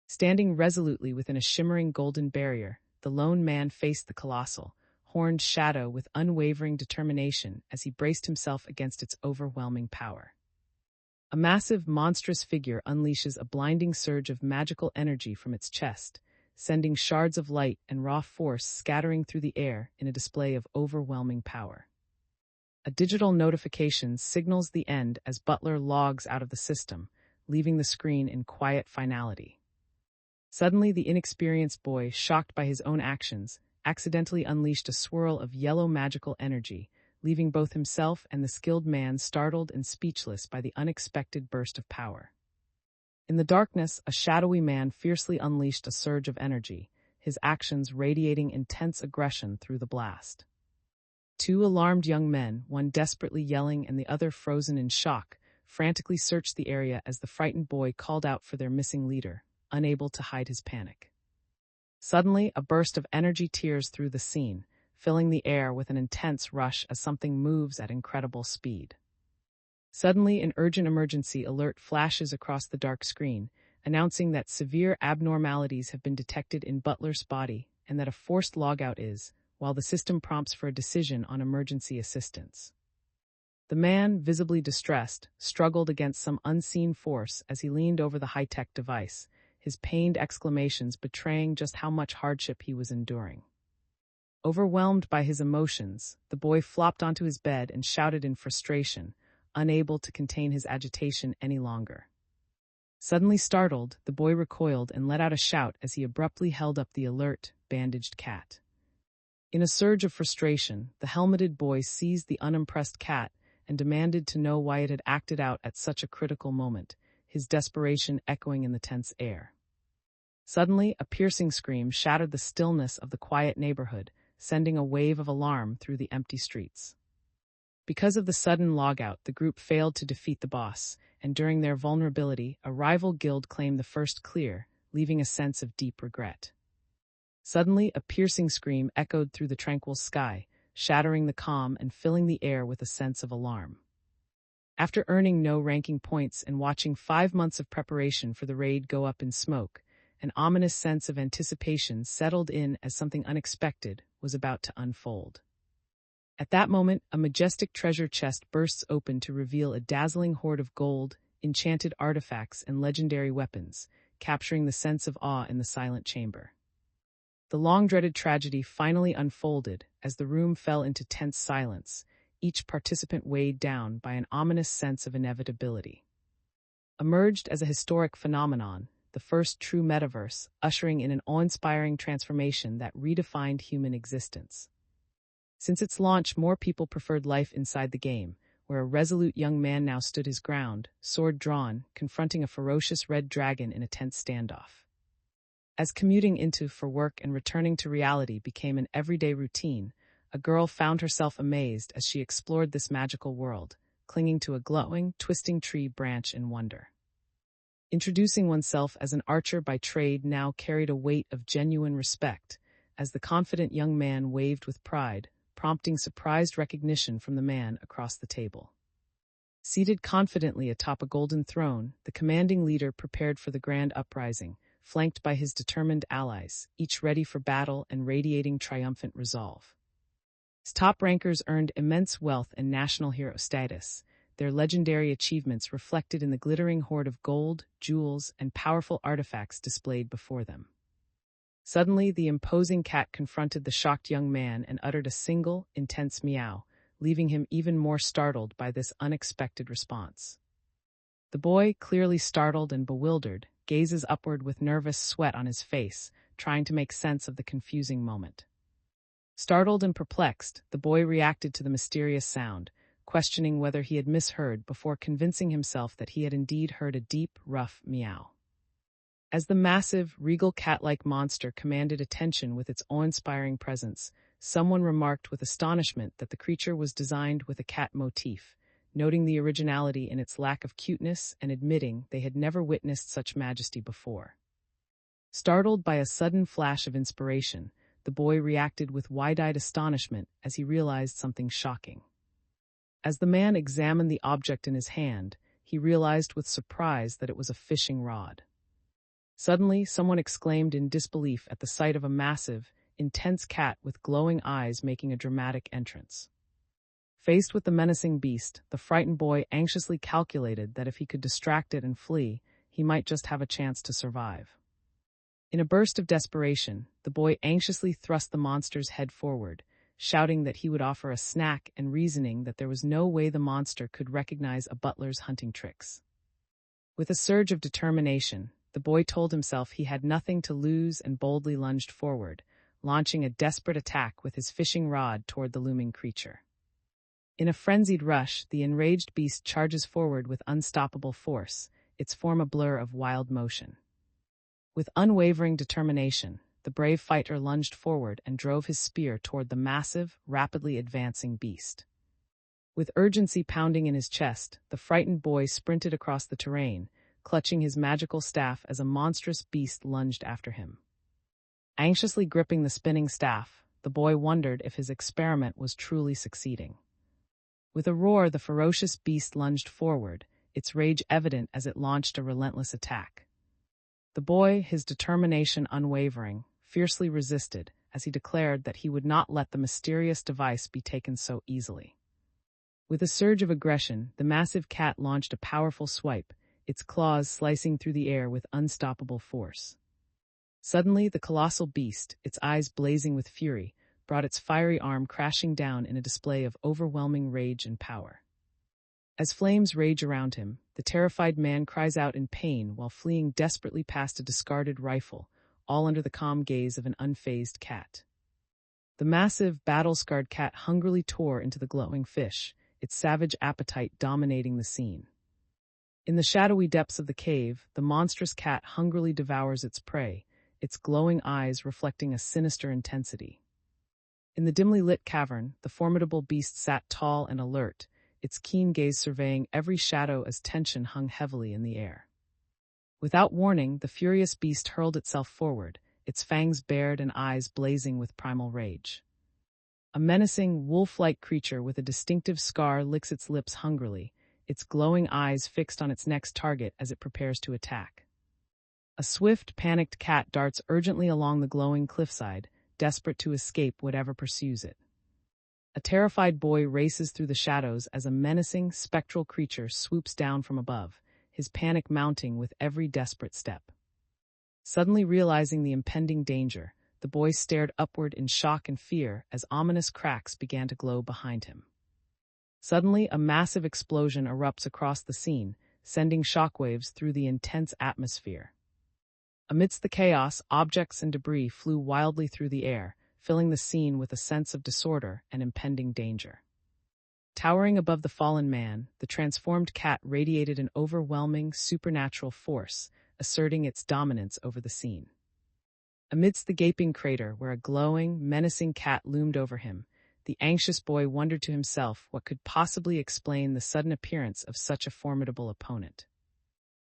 Standing resolutely within a shimmering golden barrier, the lone man faced the colossal, horned shadow with unwavering determination as he braced himself against its overwhelming power. A massive, monstrous figure unleashes a blinding surge of magical energy from its chest, sending shards of light and raw force scattering through the air in a display of overwhelming power. A digital notification signals the end as Butler logs out of the system, leaving the screen in quiet finality. Suddenly, the inexperienced boy, shocked by his own actions, accidentally unleashed a swirl of yellow magical energy, leaving both himself and the skilled man startled and speechless by the unexpected burst of power. In the darkness, a shadowy man fiercely unleashed a surge of energy, his actions radiating intense aggression through the blast. Two alarmed young men, one desperately yelling and the other frozen in shock, frantically searched the area as the frightened boy called out for their missing leader, unable to hide his panic. Suddenly, a burst of energy tears through the scene, filling the air with an intense rush as something moves at incredible speed. Suddenly, an urgent emergency alert flashes across the dark screen, announcing that severe abnormalities have been detected in Butler's body and that a forced logout is, while the system prompts for a decision on emergency assistance. The man, visibly distressed, struggled against some unseen force as he leaned over the high-tech device, his pained exclamations betraying just how much hardship he was enduring. Overwhelmed by his emotions, the boy flopped onto his bed and shouted in frustration, unable to contain his agitation any longer. Suddenly startled, the boy recoiled and let out a shout as he abruptly held up the alert, bandaged cat. In a surge of frustration, the helmeted boy seized the unimpressed cat and demanded to know why it had acted out at such a critical moment, his desperation echoing in the tense air. Suddenly, a piercing scream shattered the stillness of the quiet neighborhood, sending a wave of alarm through the empty streets. Because of the sudden logout, the group failed to defeat the boss, and during their vulnerability, a rival guild claimed the first clear, leaving a sense of deep regret. Suddenly, a piercing scream echoed through the tranquil sky, shattering the calm and filling the air with a sense of alarm. After earning no ranking points and watching 5 months of preparation for the raid go up in smoke, an ominous sense of anticipation settled in as something unexpected was about to unfold. At that moment, a majestic treasure chest bursts open to reveal a dazzling hoard of gold, enchanted artifacts, and legendary weapons, capturing the sense of awe in the silent chamber. The long-dreaded tragedy finally unfolded as the room fell into tense silence, each participant weighed down by an ominous sense of inevitability. Emerged as a historic phenomenon, the first true metaverse, ushering in an awe-inspiring transformation that redefined human existence. Since its launch, more people preferred life inside the game, where a resolute young man now stood his ground, sword drawn, confronting a ferocious red dragon in a tense standoff. As commuting into for work and returning to reality became an everyday routine, a girl found herself amazed as she explored this magical world, clinging to a glowing, twisting tree branch in wonder. Introducing oneself as an archer by trade now carried a weight of genuine respect, as the confident young man waved with pride, prompting surprised recognition from the man across the table. Seated confidently atop a golden throne, the commanding leader prepared for the grand uprising, flanked by his determined allies, each ready for battle and radiating triumphant resolve. His top rankers earned immense wealth and national hero status, their legendary achievements reflected in the glittering hoard of gold, jewels, and powerful artifacts displayed before them. Suddenly, the imposing cat confronted the shocked young man and uttered a single, intense meow, leaving him even more startled by this unexpected response. The boy, clearly startled and bewildered, gazes upward with nervous sweat on his face, trying to make sense of the confusing moment. Startled and perplexed, the boy reacted to the mysterious sound, questioning whether he had misheard before convincing himself that he had indeed heard a deep, rough meow. As the massive, regal cat-like monster commanded attention with its awe-inspiring presence, someone remarked with astonishment that the creature was designed with a cat motif, noting the originality in its lack of cuteness and admitting they had never witnessed such majesty before. Startled by a sudden flash of inspiration, the boy reacted with wide-eyed astonishment as he realized something shocking. As the man examined the object in his hand, he realized with surprise that it was a fishing rod. Suddenly, someone exclaimed in disbelief at the sight of a massive, intense cat with glowing eyes making a dramatic entrance. Faced with the menacing beast, the frightened boy anxiously calculated that if he could distract it and flee, he might just have a chance to survive. In a burst of desperation, the boy anxiously thrust the monster's head forward, shouting that he would offer a snack and reasoning that there was no way the monster could recognize a butler's hunting tricks. With a surge of determination, the boy told himself he had nothing to lose and boldly lunged forward, launching a desperate attack with his fishing rod toward the looming creature. In a frenzied rush, the enraged beast charges forward with unstoppable force, its form a blur of wild motion. With unwavering determination, the brave fighter lunged forward and drove his spear toward the massive, rapidly advancing beast. With urgency pounding in his chest, the frightened boy sprinted across the terrain, clutching his magical staff as a monstrous beast lunged after him. Anxiously gripping the spinning staff, the boy wondered if his experiment was truly succeeding. With a roar, the ferocious beast lunged forward, its rage evident as it launched a relentless attack. The boy, his determination unwavering, fiercely resisted as he declared that he would not let the mysterious device be taken so easily. With a surge of aggression, the massive cat launched a powerful swipe, its claws slicing through the air with unstoppable force. Suddenly, the colossal beast, its eyes blazing with fury, brought its fiery arm crashing down in a display of overwhelming rage and power. As flames rage around him, the terrified man cries out in pain while fleeing desperately past a discarded rifle, all under the calm gaze of an unfazed cat. The massive, battle-scarred cat hungrily tore into the glowing fish, its savage appetite dominating the scene. In the shadowy depths of the cave, the monstrous cat hungrily devours its prey, its glowing eyes reflecting a sinister intensity. In the dimly lit cavern, the formidable beast sat tall and alert, its keen gaze surveying every shadow as tension hung heavily in the air. Without warning, the furious beast hurled itself forward, its fangs bared and eyes blazing with primal rage. A menacing, wolf-like creature with a distinctive scar licks its lips hungrily, its glowing eyes fixed on its next target as it prepares to attack. A swift, panicked cat darts urgently along the glowing cliffside, desperate to escape whatever pursues it. A terrified boy races through the shadows as a menacing, spectral creature swoops down from above, his panic mounting with every desperate step. Suddenly realizing the impending danger, the boy stared upward in shock and fear as ominous cracks began to glow behind him. Suddenly, a massive explosion erupts across the scene, sending shockwaves through the intense atmosphere. Amidst the chaos, objects and debris flew wildly through the air, filling the scene with a sense of disorder and impending danger. Towering above the fallen man, the transformed cat radiated an overwhelming, supernatural force, asserting its dominance over the scene. Amidst the gaping crater where a glowing, menacing cat loomed over him, the anxious boy wondered to himself what could possibly explain the sudden appearance of such a formidable opponent.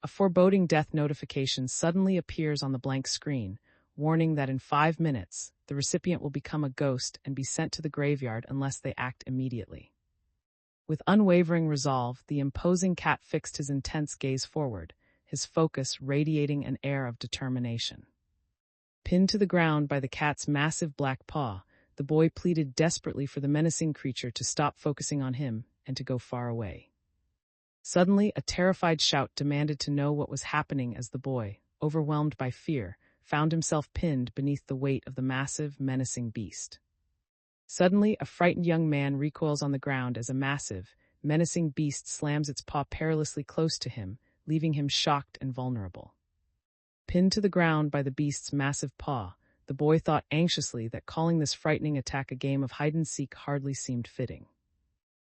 A foreboding death notification suddenly appears on the blank screen, warning that in 5 minutes, the recipient will become a ghost and be sent to the graveyard unless they act immediately. With unwavering resolve, the imposing cat fixed his intense gaze forward, his focus radiating an air of determination. Pinned to the ground by the cat's massive black paw, the boy pleaded desperately for the menacing creature to stop focusing on him and to go far away. Suddenly, a terrified shout demanded to know what was happening as the boy, overwhelmed by fear, found himself pinned beneath the weight of the massive, menacing beast. Suddenly, a frightened young man recoils on the ground as a massive, menacing beast slams its paw perilously close to him, leaving him shocked and vulnerable. Pinned to the ground by the beast's massive paw, the boy thought anxiously that calling this frightening attack a game of hide-and-seek hardly seemed fitting.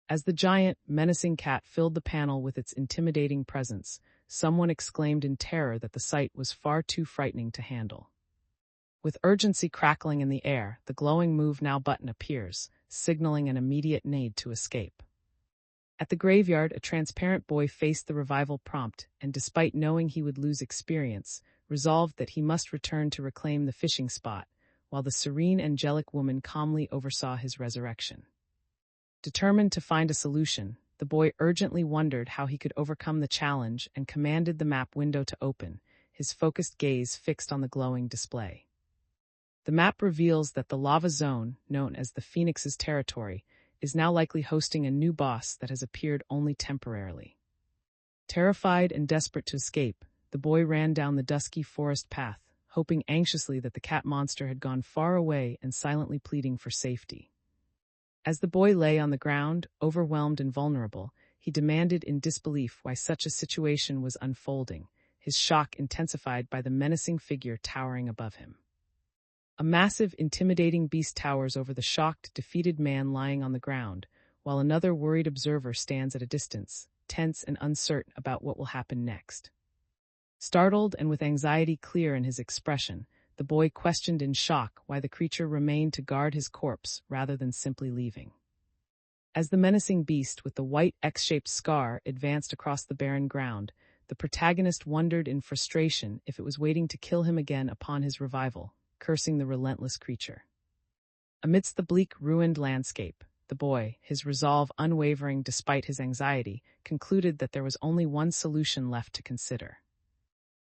As the giant, menacing cat filled the panel with its intimidating presence, someone exclaimed in terror that the sight was far too frightening to handle. With urgency crackling in the air, the glowing Move Now button appears, signaling an immediate need to escape. At the graveyard, a transparent boy faced the revival prompt and, despite knowing he would lose experience, resolved that he must return to reclaim the fishing spot, while the serene angelic woman calmly oversaw his resurrection. Determined to find a solution, the boy urgently wondered how he could overcome the challenge and commanded the map window to open, his focused gaze fixed on the glowing display. The map reveals that the lava zone, known as the Phoenix's territory, is now likely hosting a new boss that has appeared only temporarily. Terrified and desperate to escape, the boy ran down the dusky forest path, hoping anxiously that the cat monster had gone far away and silently pleading for safety. As the boy lay on the ground, overwhelmed and vulnerable, he demanded in disbelief why such a situation was unfolding, his shock intensified by the menacing figure towering above him. A massive, intimidating beast towers over the shocked, defeated man lying on the ground, while another worried observer stands at a distance, tense and uncertain about what will happen next. Startled and with anxiety clear in his expression, the boy questioned in shock why the creature remained to guard his corpse rather than simply leaving. As the menacing beast with the white X-shaped scar advanced across the barren ground, the protagonist wondered in frustration if it was waiting to kill him again upon his revival, cursing the relentless creature. Amidst the bleak, ruined landscape, the boy, his resolve unwavering despite his anxiety, concluded that there was only one solution left to consider.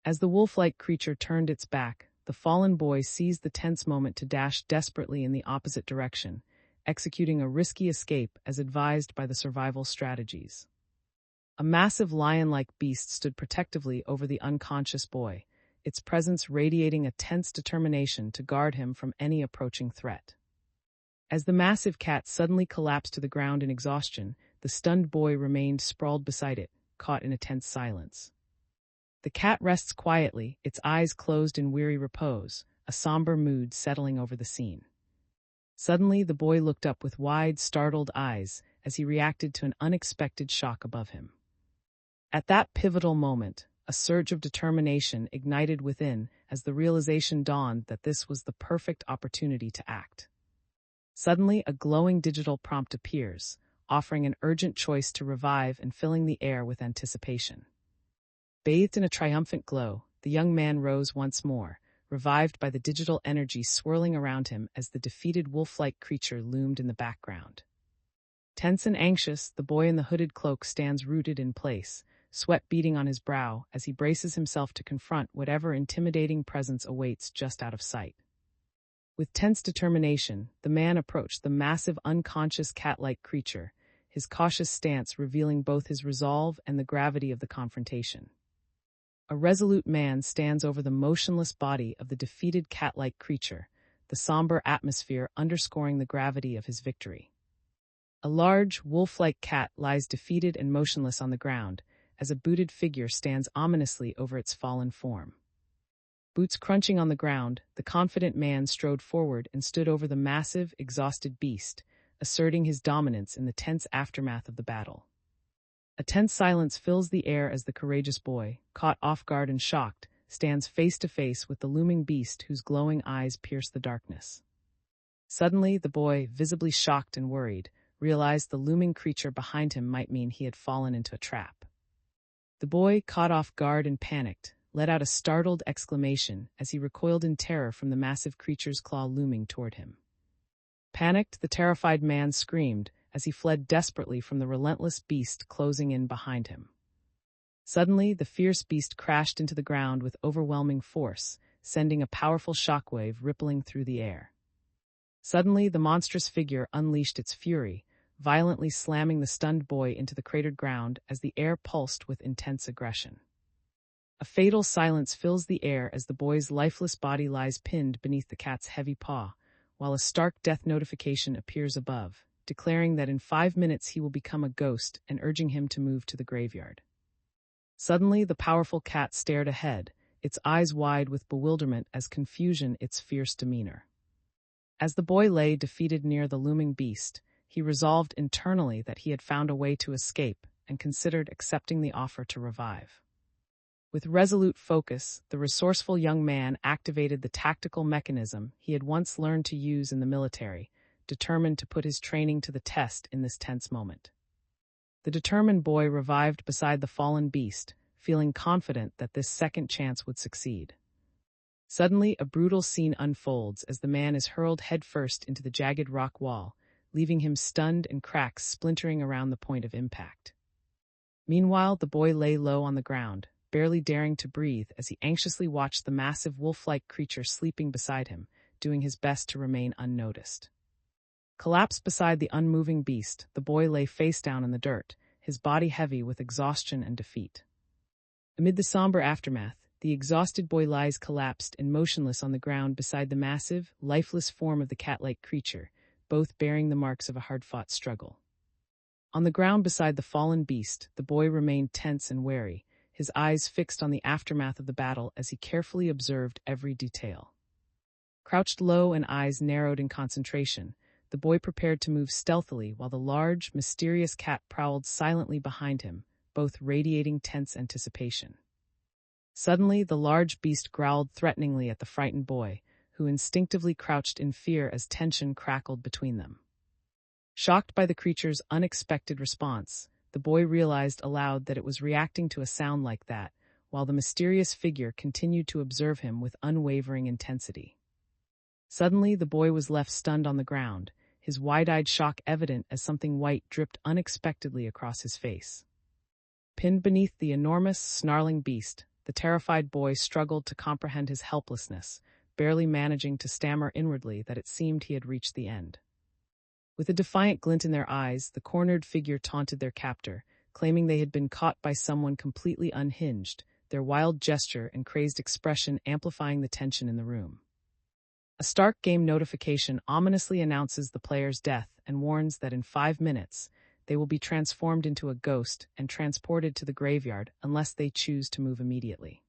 As the wolf-like creature turned its back, the fallen boy seized the tense moment to dash desperately in the opposite direction, executing a risky escape as advised by the survival strategies. A massive lion-like beast stood protectively over the unconscious boy, its presence radiating a tense determination to guard him from any approaching threat. As the massive cat suddenly collapsed to the ground in exhaustion, the stunned boy remained sprawled beside it, caught in a tense silence. The cat rests quietly, its eyes closed in weary repose, a somber mood settling over the scene. Suddenly, the boy looked up with wide, startled eyes as he reacted to an unexpected shock above him. At that pivotal moment, a surge of determination ignited within as the realization dawned that this was the perfect opportunity to act. Suddenly, a glowing digital prompt appears, offering an urgent choice to revive and filling the air with anticipation. Bathed in a triumphant glow, the young man rose once more, revived by the digital energy swirling around him as the defeated wolf-like creature loomed in the background. Tense and anxious, the boy in the hooded cloak stands rooted in place, sweat beading on his brow as he braces himself to confront whatever intimidating presence awaits just out of sight. With tense determination, the man approached the massive unconscious cat-like creature, his cautious stance revealing both his resolve and the gravity of the confrontation. A resolute man stands over the motionless body of the defeated cat-like creature, the somber atmosphere underscoring the gravity of his victory. A large, wolf-like cat lies defeated and motionless on the ground, as a booted figure stands ominously over its fallen form. Boots crunching on the ground, the confident man strode forward and stood over the massive, exhausted beast, asserting his dominance in the tense aftermath of the battle. A tense silence fills the air as the courageous boy, caught off guard and shocked, stands face to face with the looming beast whose glowing eyes pierce the darkness. Suddenly, the boy, visibly shocked and worried, realized the looming creature behind him might mean he had fallen into a trap. The boy, caught off guard and panicked, let out a startled exclamation as he recoiled in terror from the massive creature's claw looming toward him. Panicked, the terrified man screamed as he fled desperately from the relentless beast closing in behind him. Suddenly, the fierce beast crashed into the ground with overwhelming force, sending a powerful shockwave rippling through the air. Suddenly, the monstrous figure unleashed its fury, violently slamming the stunned boy into the cratered ground as the air pulsed with intense aggression. A fatal silence fills the air as the boy's lifeless body lies pinned beneath the cat's heavy paw, while a stark death notification appears above, declaring that in 5 minutes he will become a ghost and urging him to move to the graveyard. Suddenly, the powerful cat stared ahead, its eyes wide with bewilderment as confusion its fierce demeanor. As the boy lay defeated near the looming beast, he resolved internally that he had found a way to escape and considered accepting the offer to revive. With resolute focus, the resourceful young man activated the tactical mechanism he had once learned to use in the military, determined to put his training to the test in this tense moment. The determined boy revived beside the fallen beast, feeling confident that this second chance would succeed. Suddenly, a brutal scene unfolds as the man is hurled headfirst into the jagged rock wall, leaving him stunned and cracks splintering around the point of impact. Meanwhile, the boy lay low on the ground, barely daring to breathe as he anxiously watched the massive wolf-like creature sleeping beside him, doing his best to remain unnoticed. Collapsed beside the unmoving beast, the boy lay face down in the dirt, his body heavy with exhaustion and defeat. Amid the somber aftermath, the exhausted boy lies collapsed and motionless on the ground beside the massive, lifeless form of the cat-like creature, both bearing the marks of a hard-fought struggle. On the ground beside the fallen beast, the boy remained tense and wary, his eyes fixed on the aftermath of the battle as he carefully observed every detail. Crouched low and eyes narrowed in concentration, the boy prepared to move stealthily while the large, mysterious cat prowled silently behind him, both radiating tense anticipation. Suddenly, the large beast growled threateningly at the frightened boy, who instinctively crouched in fear as tension crackled between them. Shocked by the creature's unexpected response, the boy realized aloud that it was reacting to a sound like that, while the mysterious figure continued to observe him with unwavering intensity. Suddenly, the boy was left stunned on the ground, his wide-eyed shock evident as something white dripped unexpectedly across his face. Pinned beneath the enormous, snarling beast, the terrified boy struggled to comprehend his helplessness, barely managing to stammer inwardly that it seemed he had reached the end. With a defiant glint in their eyes, the cornered figure taunted their captor, claiming they had been caught by someone completely unhinged, their wild gesture and crazed expression amplifying the tension in the room. A Start game notification ominously announces the player's death and warns that in 5 minutes, they will be transformed into a ghost and transported to the graveyard unless they choose to move immediately.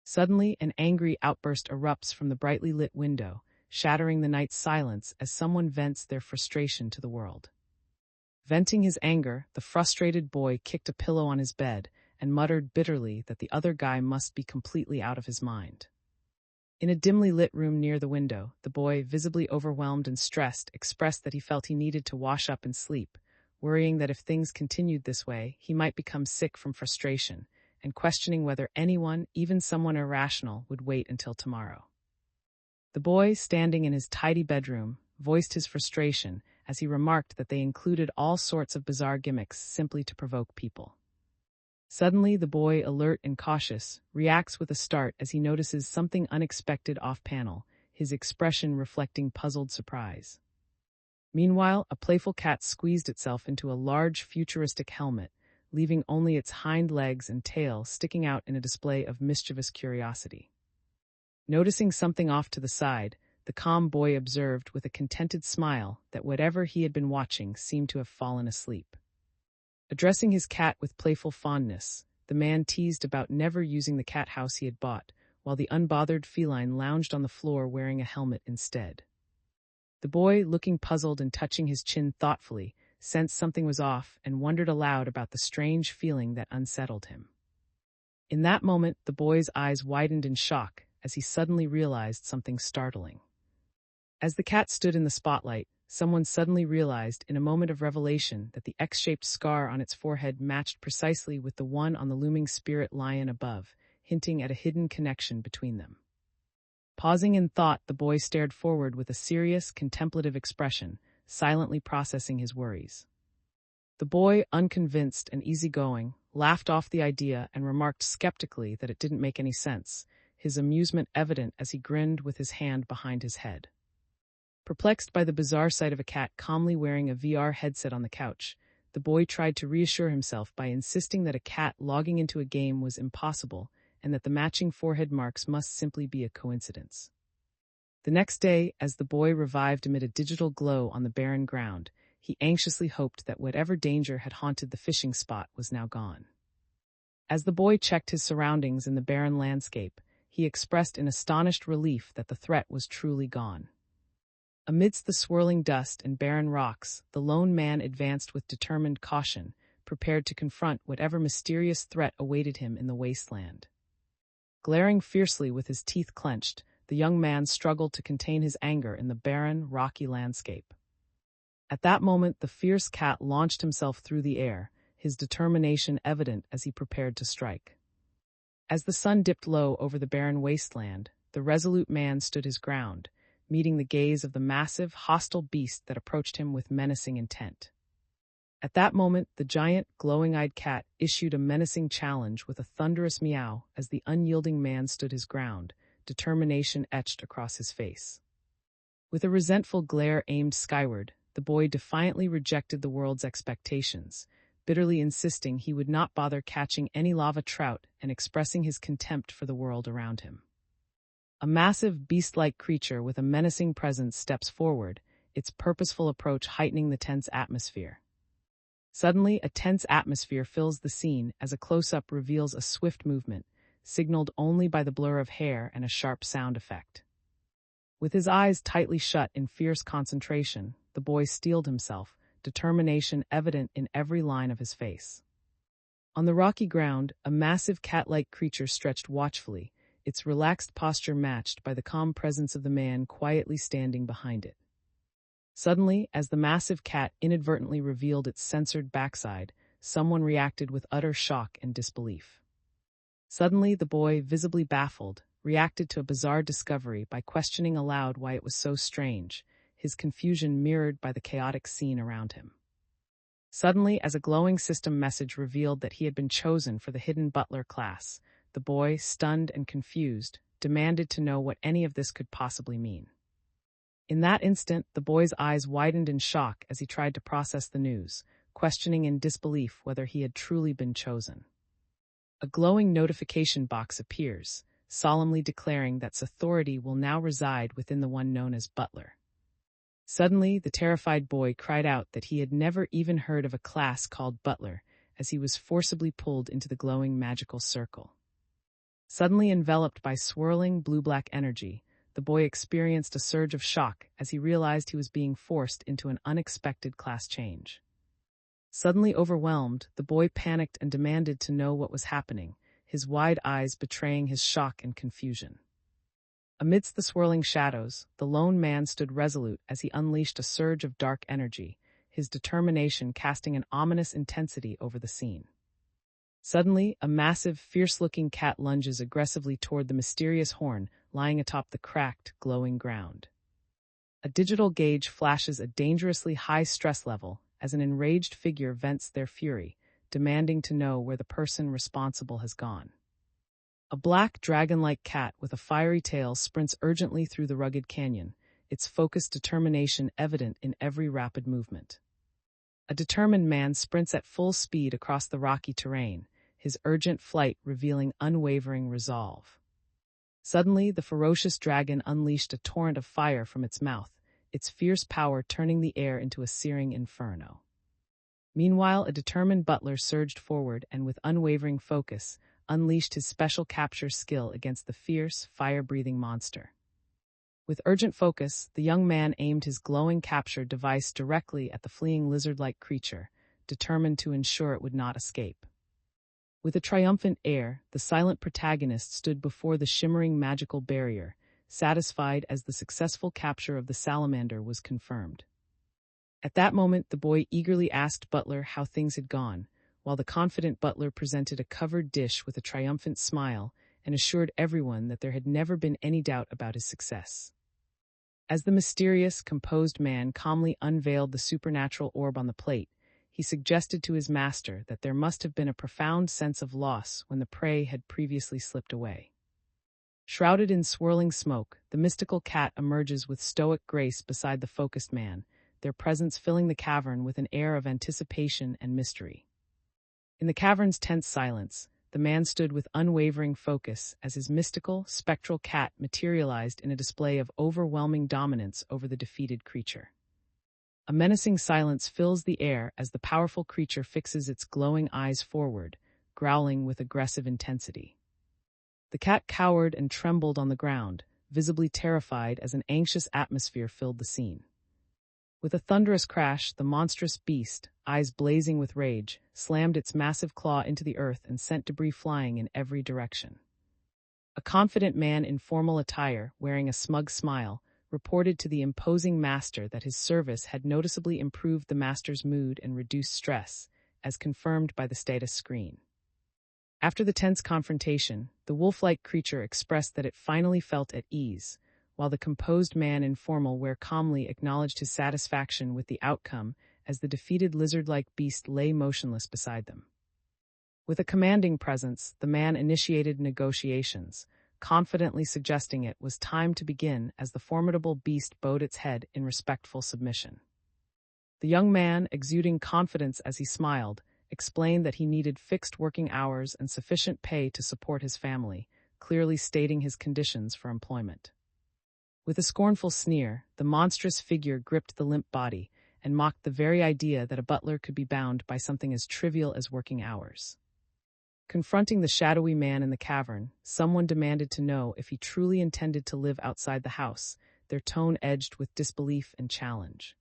Suddenly, an angry outburst erupts from the brightly lit window, shattering the night's silence as someone vents their frustration to the world. Venting his anger, the frustrated boy kicked a pillow on his bed and muttered bitterly that the other guy must be completely out of his mind. In a dimly lit room near the window, the boy, visibly overwhelmed and stressed, expressed that he felt he needed to wash up and sleep, worrying that if things continued this way, he might become sick from frustration, and questioning whether anyone, even someone irrational, would wait until tomorrow. The boy, standing in his tidy bedroom, voiced his frustration as he remarked that they included all sorts of bizarre gimmicks simply to provoke people. Suddenly, the boy, alert and cautious, reacts with a start as he notices something unexpected off-panel, his expression reflecting puzzled surprise. Meanwhile, a playful cat squeezed itself into a large futuristic helmet, leaving only its hind legs and tail sticking out in a display of mischievous curiosity. Noticing something off to the side, the calm boy observed with a contented smile that whatever he had been watching seemed to have fallen asleep. Addressing his cat with playful fondness, the man teased about never using the cat house he had bought, while the unbothered feline lounged on the floor wearing a helmet instead. The boy, looking puzzled and touching his chin thoughtfully, sensed something was off and wondered aloud about the strange feeling that unsettled him. In that moment, the boy's eyes widened in shock as he suddenly realized something startling. As the cat stood in the spotlight, someone suddenly realized in a moment of revelation that the X-shaped scar on its forehead matched precisely with the one on the looming spirit lion above, hinting at a hidden connection between them. Pausing in thought, the boy stared forward with a serious, contemplative expression, silently processing his worries. The boy, unconvinced and easygoing, laughed off the idea and remarked skeptically that it didn't make any sense, his amusement evident as he grinned with his hand behind his head. Perplexed by the bizarre sight of a cat calmly wearing a VR headset on the couch, the boy tried to reassure himself by insisting that a cat logging into a game was impossible and that the matching forehead marks must simply be a coincidence. The next day, as the boy revived amid a digital glow on the barren ground, he anxiously hoped that whatever danger had haunted the fishing spot was now gone. As the boy checked his surroundings in the barren landscape, he expressed in astonished relief that the threat was truly gone. Amidst the swirling dust and barren rocks, the lone man advanced with determined caution, prepared to confront whatever mysterious threat awaited him in the wasteland. Glaring fiercely with his teeth clenched, the young man struggled to contain his anger in the barren, rocky landscape. At that moment, the fierce cat launched himself through the air, his determination evident as he prepared to strike. As the sun dipped low over the barren wasteland, the resolute man stood his ground, meeting the gaze of the massive, hostile beast that approached him with menacing intent. At that moment, the giant, glowing-eyed cat issued a menacing challenge with a thunderous meow as the unyielding man stood his ground, determination etched across his face. With a resentful glare aimed skyward, the boy defiantly rejected the world's expectations, bitterly insisting he would not bother catching any lava trout and expressing his contempt for the world around him. A massive, beast-like creature with a menacing presence steps forward, its purposeful approach heightening the tense atmosphere. Suddenly, a tense atmosphere fills the scene as a close-up reveals a swift movement, signaled only by the blur of hair and a sharp sound effect. With his eyes tightly shut in fierce concentration, the boy steeled himself, determination evident in every line of his face. On the rocky ground, a massive cat-like creature stretched watchfully, its relaxed posture matched by the calm presence of the man quietly standing behind it. Suddenly, as the massive cat inadvertently revealed its censored backside, someone reacted with utter shock and disbelief. Suddenly, the boy, visibly baffled, reacted to a bizarre discovery by questioning aloud why it was so strange, his confusion mirrored by the chaotic scene around him. Suddenly, as a glowing system message revealed that he had been chosen for the hidden Butler class, the boy, stunned and confused, demanded to know what any of this could possibly mean. In that instant, the boy's eyes widened in shock as he tried to process the news, questioning in disbelief whether he had truly been chosen. A glowing notification box appears, solemnly declaring that authority will now reside within the one known as Butler. Suddenly, the terrified boy cried out that he had never even heard of a class called Butler, as he was forcibly pulled into the glowing magical circle. Suddenly enveloped by swirling blue-black energy, the boy experienced a surge of shock as he realized he was being forced into an unexpected class change. Suddenly overwhelmed, the boy panicked and demanded to know what was happening, his wide eyes betraying his shock and confusion. Amidst the swirling shadows, the lone man stood resolute as he unleashed a surge of dark energy, his determination casting an ominous intensity over the scene. Suddenly, a massive, fierce-looking cat lunges aggressively toward the mysterious horn lying atop the cracked, glowing ground. A digital gauge flashes a dangerously high stress level as an enraged figure vents their fury, demanding to know where the person responsible has gone. A black, dragon-like cat with a fiery tail sprints urgently through the rugged canyon, its focused determination evident in every rapid movement. A determined man sprints at full speed across the rocky terrain, his urgent flight revealing unwavering resolve. Suddenly, the ferocious dragon unleashed a torrent of fire from its mouth, its fierce power turning the air into a searing inferno. Meanwhile, a determined butler surged forward and with unwavering focus, unleashed his special capture skill against the fierce, fire-breathing monster. With urgent focus, the young man aimed his glowing capture device directly at the fleeing lizard-like creature, determined to ensure it would not escape. With a triumphant air, the silent protagonist stood before the shimmering magical barrier, satisfied as the successful capture of the salamander was confirmed. At that moment, the boy eagerly asked Butler how things had gone, while the confident Butler presented a covered dish with a triumphant smile and assured everyone that there had never been any doubt about his success. As the mysterious, composed man calmly unveiled the supernatural orb on the plate, he suggested to his master that there must have been a profound sense of loss when the prey had previously slipped away. Shrouded in swirling smoke, the mystical cat emerges with stoic grace beside the focused man, their presence filling the cavern with an air of anticipation and mystery. In the cavern's tense silence, the man stood with unwavering focus as his mystical, spectral cat materialized in a display of overwhelming dominance over the defeated creature. A menacing silence fills the air as the powerful creature fixes its glowing eyes forward, growling with aggressive intensity. The cat cowered and trembled on the ground, visibly terrified as an anxious atmosphere filled the scene. With a thunderous crash, the monstrous beast, eyes blazing with rage, slammed its massive claw into the earth and sent debris flying in every direction. A confident man in formal attire, wearing a smug smile, reported to the imposing master that his service had noticeably improved the master's mood and reduced stress, as confirmed by the status screen. After the tense confrontation, the wolf-like creature expressed that it finally felt at ease, while the composed man in formal wear calmly acknowledged his satisfaction with the outcome as the defeated lizard-like beast lay motionless beside them. With a commanding presence, the man initiated negotiations, confidently suggesting it was time to begin as the formidable beast bowed its head in respectful submission. The young man, exuding confidence as he smiled, explained that he needed fixed working hours and sufficient pay to support his family, clearly stating his conditions for employment. With a scornful sneer, the monstrous figure gripped the limp body and mocked the very idea that a butler could be bound by something as trivial as working hours. Confronting the shadowy man in the cavern, someone demanded to know if he truly intended to live outside the house, their tone edged with disbelief and challenge.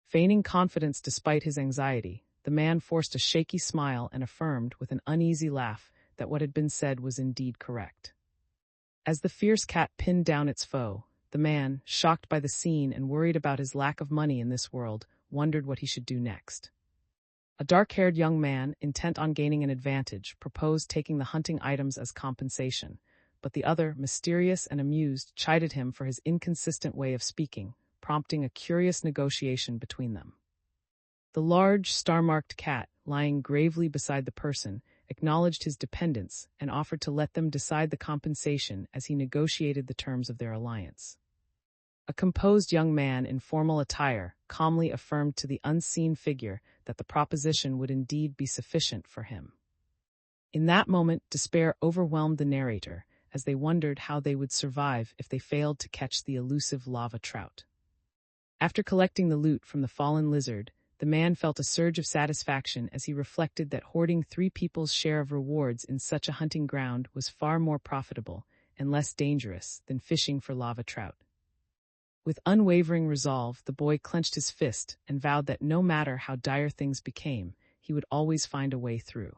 Feigning confidence despite his anxiety, the man forced a shaky smile and affirmed with an uneasy laugh that what had been said was indeed correct. As the fierce cat pinned down its foe, the man, shocked by the scene and worried about his lack of money in this world, wondered what he should do next. A dark-haired young man, intent on gaining an advantage, proposed taking the hunting items as compensation, but the other, mysterious and amused, chided him for his inconsistent way of speaking, prompting a curious negotiation between them. The large, star-marked cat, lying gravely beside the person, acknowledged his dependence and offered to let them decide the compensation as he negotiated the terms of their alliance. A composed young man in formal attire calmly affirmed to the unseen figure that the proposition would indeed be sufficient for him. In that moment, despair overwhelmed the narrator, as they wondered how they would survive if they failed to catch the elusive lava trout. After collecting the loot from the fallen lizard, the man felt a surge of satisfaction as he reflected that hoarding 3 people's share of rewards in such a hunting ground was far more profitable and less dangerous than fishing for lava trout. With unwavering resolve, the boy clenched his fist and vowed that no matter how dire things became, he would always find a way through.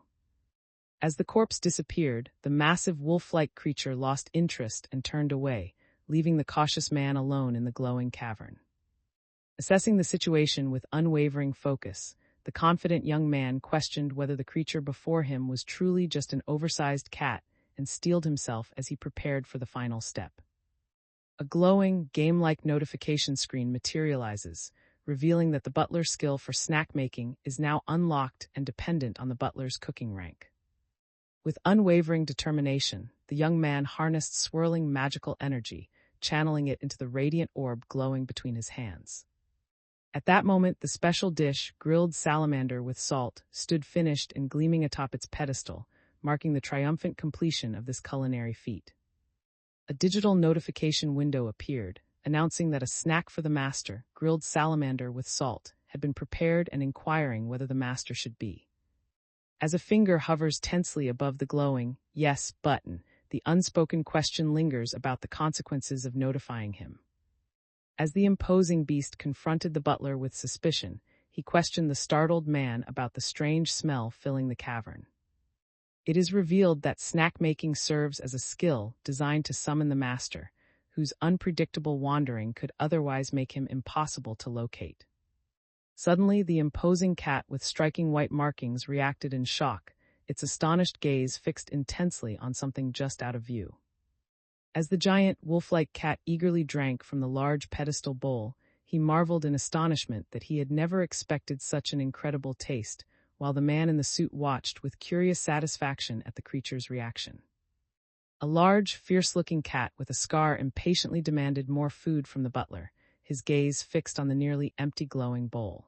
As the corpse disappeared, the massive wolf-like creature lost interest and turned away, leaving the cautious man alone in the glowing cavern. Assessing the situation with unwavering focus, the confident young man questioned whether the creature before him was truly just an oversized cat and steeled himself as he prepared for the final step. A glowing, game-like notification screen materializes, revealing that the butler's skill for snack making is now unlocked and dependent on the butler's cooking rank. With unwavering determination, the young man harnessed swirling magical energy, channeling it into the radiant orb glowing between his hands. At that moment, the special dish, grilled salamander with salt, stood finished and gleaming atop its pedestal, marking the triumphant completion of this culinary feat. A digital notification window appeared, announcing that a snack for the master, grilled salamander with salt, had been prepared and inquiring whether the master should be. As a finger hovers tensely above the glowing "yes" button, the unspoken question lingers about the consequences of notifying him. As the imposing beast confronted the butler with suspicion, he questioned the startled man about the strange smell filling the cavern. It is revealed that snack making serves as a skill designed to summon the master, whose unpredictable wandering could otherwise make him impossible to locate. Suddenly, the imposing cat with striking white markings reacted in shock, its astonished gaze fixed intensely on something just out of view. As the giant, wolf-like cat eagerly drank from the large pedestal bowl, he marveled in astonishment that he had never expected such an incredible taste, while the man in the suit watched with curious satisfaction at the creature's reaction. A large, fierce-looking cat with a scar impatiently demanded more food from the butler, his gaze fixed on the nearly empty glowing bowl.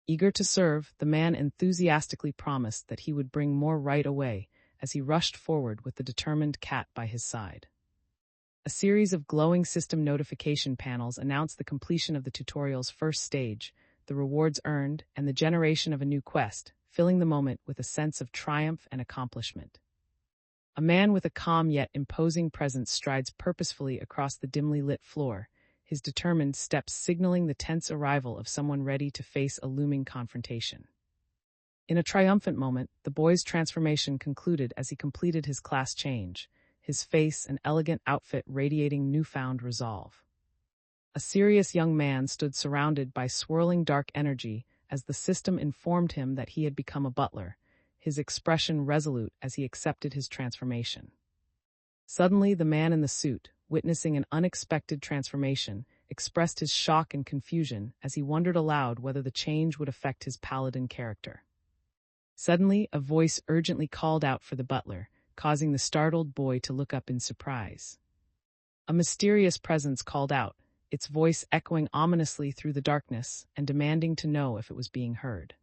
Eager to serve, the man enthusiastically promised that he would bring more right away, as he rushed forward with the determined cat by his side. A series of glowing system notification panels announced the completion of the tutorial's first stage, the rewards earned, and the generation of a new quest, filling the moment with a sense of triumph and accomplishment. A man with a calm yet imposing presence strides purposefully across the dimly lit floor, his determined steps signaling the tense arrival of someone ready to face a looming confrontation. In a triumphant moment, the boy's transformation concluded as he completed his class change, his face and elegant outfit radiating newfound resolve. A serious young man stood surrounded by swirling dark energy as the system informed him that he had become a butler, his expression resolute as he accepted his transformation. Suddenly, the man in the suit, witnessing an unexpected transformation, expressed his shock and confusion as he wondered aloud whether the change would affect his paladin character. Suddenly, a voice urgently called out for the butler, causing the startled boy to look up in surprise. A mysterious presence called out, its voice echoing ominously through the darkness and demanding to know if it was being heard.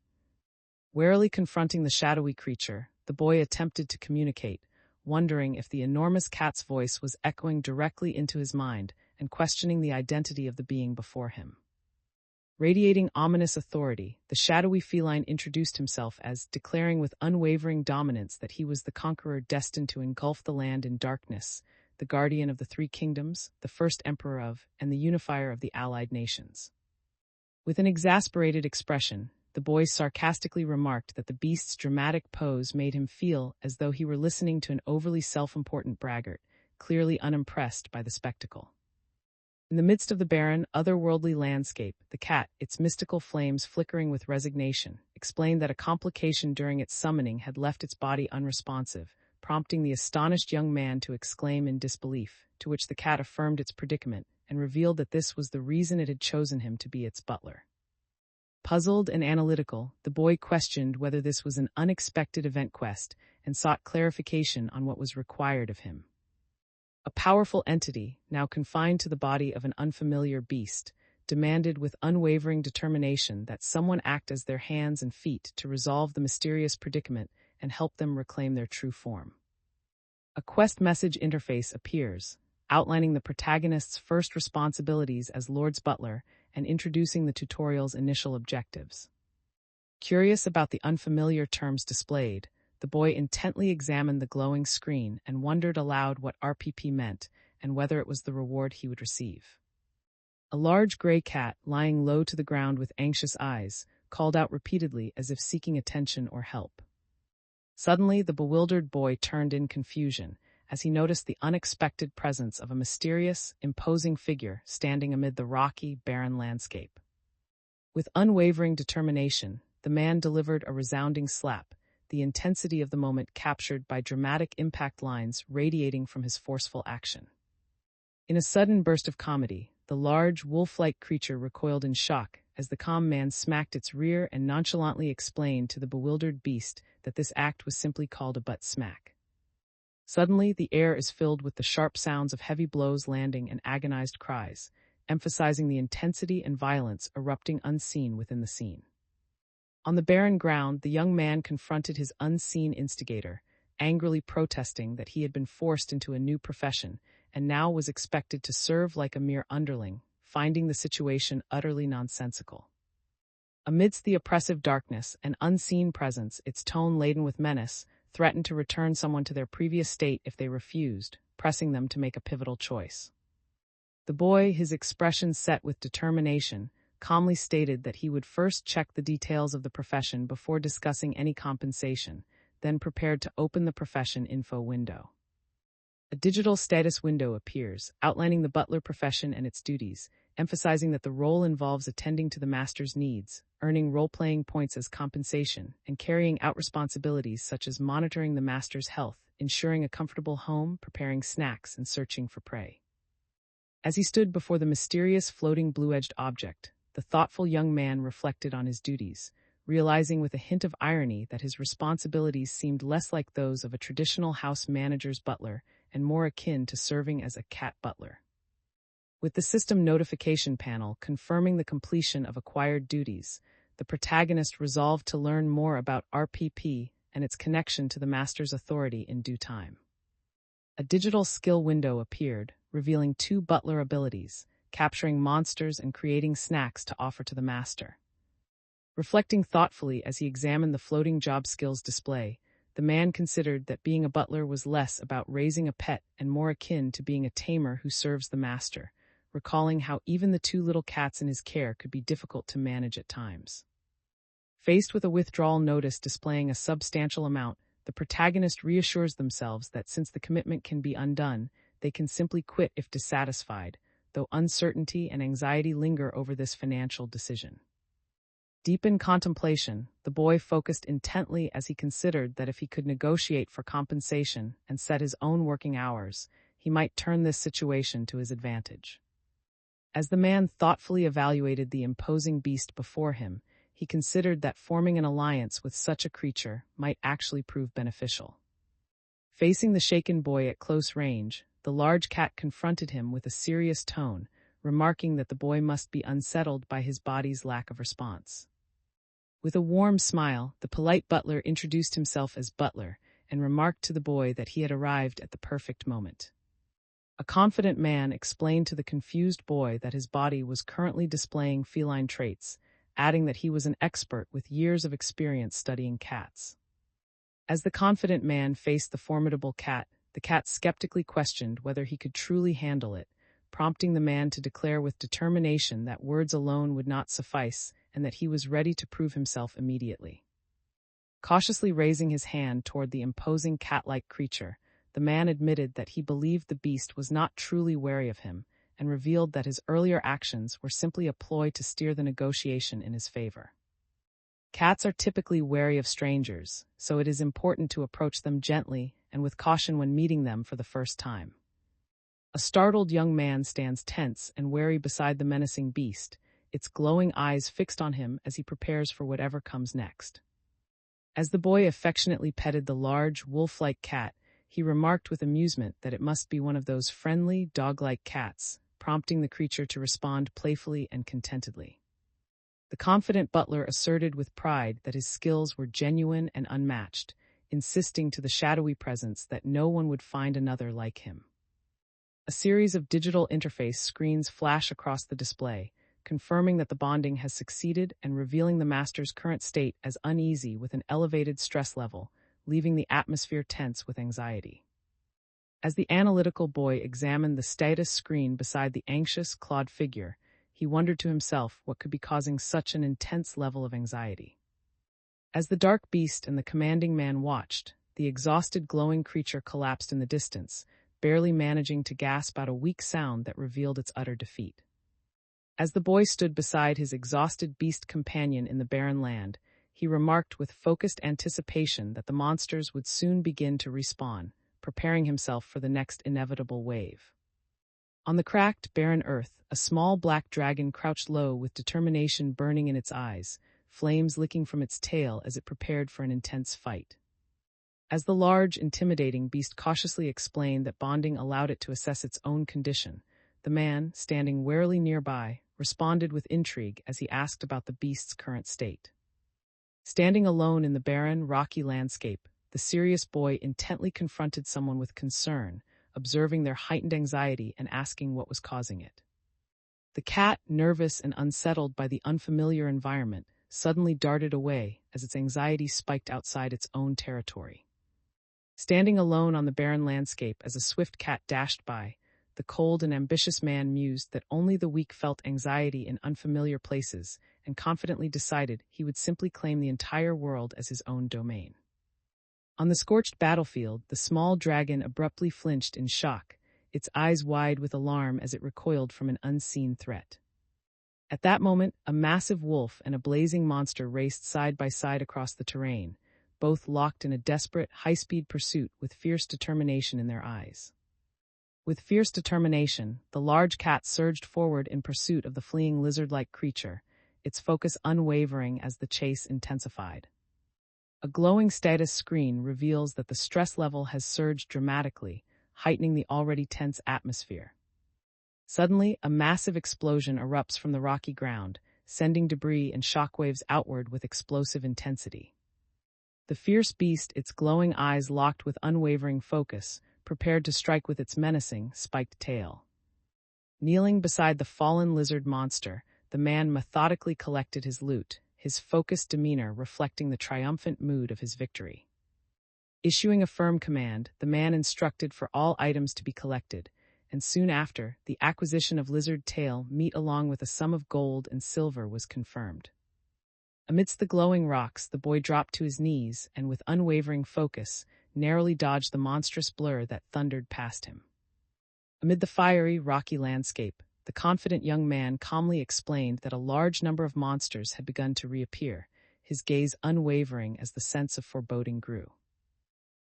Warily confronting the shadowy creature, the boy attempted to communicate, wondering if the enormous cat's voice was echoing directly into his mind and questioning the identity of the being before him. Radiating ominous authority, the shadowy feline introduced himself as declaring with unwavering dominance that he was the conqueror destined to engulf the land in darkness, the guardian of the three kingdoms, the first emperor of, and the unifier of the allied nations. With an exasperated expression, the boy sarcastically remarked that the beast's dramatic pose made him feel as though he were listening to an overly self-important braggart, clearly unimpressed by the spectacle. In the midst of the barren, otherworldly landscape, the cat, its mystical flames flickering with resignation, explained that a complication during its summoning had left its body unresponsive, prompting the astonished young man to exclaim in disbelief, to which the cat affirmed its predicament and revealed that this was the reason it had chosen him to be its butler. Puzzled and analytical, the boy questioned whether this was an unexpected event quest and sought clarification on what was required of him. A powerful entity, now confined to the body of an unfamiliar beast, demanded with unwavering determination that someone act as their hands and feet to resolve the mysterious predicament and help them reclaim their true form. A quest message interface appears, outlining the protagonist's first responsibilities as Lord's butler and introducing the tutorial's initial objectives. Curious about the unfamiliar terms displayed, the boy intently examined the glowing screen and wondered aloud what RPP meant and whether it was the reward he would receive. A large gray cat, lying low to the ground with anxious eyes, called out repeatedly as if seeking attention or help. Suddenly, the bewildered boy turned in confusion as he noticed the unexpected presence of a mysterious, imposing figure standing amid the rocky, barren landscape. With unwavering determination, the man delivered a resounding slap, the intensity of the moment captured by dramatic impact lines radiating from his forceful action. In a sudden burst of comedy, the large, wolf-like creature recoiled in shock as the calm man smacked its rear and nonchalantly explained to the bewildered beast that this act was simply called a butt smack. Suddenly, the air is filled with the sharp sounds of heavy blows landing and agonized cries, emphasizing the intensity and violence erupting unseen within the scene. On the barren ground, the young man confronted his unseen instigator, angrily protesting that he had been forced into a new profession and now was expected to serve like a mere underling, finding the situation utterly nonsensical. Amidst the oppressive darkness, an unseen presence, its tone laden with menace, threatened to return someone to their previous state if they refused, pressing them to make a pivotal choice. The boy, his expression set with determination, calmly stated that he would first check the details of the profession before discussing any compensation, then prepared to open the profession info window. A digital status window appears, outlining the butler profession and its duties, emphasizing that the role involves attending to the master's needs, earning role-playing points as compensation, and carrying out responsibilities such as monitoring the master's health, ensuring a comfortable home, preparing snacks, and searching for prey. As he stood before the mysterious floating blue-edged object, the thoughtful young man reflected on his duties, realizing with a hint of irony that his responsibilities seemed less like those of a traditional house manager's butler and more akin to serving as a cat butler. With the system notification panel confirming the completion of acquired duties, the protagonist resolved to learn more about RPP and its connection to the master's authority in due time. A digital skill window appeared, revealing 2 butler abilities, capturing monsters and creating snacks to offer to the master. Reflecting thoughtfully as he examined the floating job skills display, the man considered that being a butler was less about raising a pet and more akin to being a tamer who serves the master, recalling how even the 2 little cats in his care could be difficult to manage at times. Faced with a withdrawal notice displaying a substantial amount, the protagonist reassures themselves that since the commitment can be undone, they can simply quit if dissatisfied, though uncertainty and anxiety linger over this financial decision. Deep in contemplation, the boy focused intently as he considered that if he could negotiate for compensation and set his own working hours, he might turn this situation to his advantage. As the man thoughtfully evaluated the imposing beast before him, he considered that forming an alliance with such a creature might actually prove beneficial. Facing the shaken boy at close range, the large cat confronted him with a serious tone, remarking that the boy must be unsettled by his body's lack of response. With a warm smile, the polite butler introduced himself as Butler and remarked to the boy that he had arrived at the perfect moment. A confident man explained to the confused boy that his body was currently displaying feline traits, adding that he was an expert with years of experience studying cats. As the confident man faced the formidable cat, the cat skeptically questioned whether he could truly handle it, prompting the man to declare with determination that words alone would not suffice and that he was ready to prove himself immediately. Cautiously raising his hand toward the imposing cat-like creature, the man admitted that he believed the beast was not truly wary of him and revealed that his earlier actions were simply a ploy to steer the negotiation in his favor. Cats are typically wary of strangers, so it is important to approach them gently and with caution when meeting them for the first time. A startled young man stands tense and wary beside the menacing beast, its glowing eyes fixed on him as he prepares for whatever comes next. As the boy affectionately petted the large, wolf-like cat, he remarked with amusement that it must be one of those friendly, dog-like cats, prompting the creature to respond playfully and contentedly. The confident butler asserted with pride that his skills were genuine and unmatched, insisting to the shadowy presence that no one would find another like him. A series of digital interface screens flash across the display, confirming that the bonding has succeeded and revealing the master's current state as uneasy with an elevated stress level, leaving the atmosphere tense with anxiety. As the analytical boy examined the status screen beside the anxious, clawed figure, he wondered to himself what could be causing such an intense level of anxiety. As the dark beast and the commanding man watched, the exhausted, glowing creature collapsed in the distance, barely managing to gasp out a weak sound that revealed its utter defeat. As the boy stood beside his exhausted beast companion in the barren land, he remarked with focused anticipation that the monsters would soon begin to respawn, preparing himself for the next inevitable wave. On the cracked, barren earth, a small black dragon crouched low with determination burning in its eyes, flames licking from its tail as it prepared for an intense fight. As the large, intimidating beast cautiously explained that bonding allowed it to assess its own condition, the man, standing warily nearby, responded with intrigue as he asked about the beast's current state. Standing alone in the barren, rocky landscape, the serious boy intently confronted someone with concern, observing their heightened anxiety and asking what was causing it. The cat, nervous and unsettled by the unfamiliar environment, suddenly darted away as its anxiety spiked outside its own territory. Standing alone on the barren landscape as a swift cat dashed by, the cold and ambitious man mused that only the weak felt anxiety in unfamiliar places and confidently decided he would simply claim the entire world as his own domain. On the scorched battlefield, the small dragon abruptly flinched in shock, its eyes wide with alarm as it recoiled from an unseen threat. At that moment, a massive wolf and a blazing monster raced side by side across the terrain, both locked in a desperate, high-speed pursuit with fierce determination in their eyes. With fierce determination, the large cat surged forward in pursuit of the fleeing lizard-like creature, its focus unwavering as the chase intensified. A glowing status screen reveals that the stress level has surged dramatically, heightening the already tense atmosphere. Suddenly, a massive explosion erupts from the rocky ground, sending debris and shockwaves outward with explosive intensity. The fierce beast, its glowing eyes locked with unwavering focus, prepared to strike with its menacing, spiked tail. Kneeling beside the fallen lizard monster, the man methodically collected his loot, his focused demeanor reflecting the triumphant mood of his victory. Issuing a firm command, the man instructed for all items to be collected, and soon after, the acquisition of lizard tail meat along with a sum of gold and silver was confirmed. Amidst the glowing rocks, the boy dropped to his knees and, with unwavering focus, narrowly dodged the monstrous blur that thundered past him. Amid the fiery, rocky landscape, the confident young man calmly explained that a large number of monsters had begun to reappear, his gaze unwavering as the sense of foreboding grew.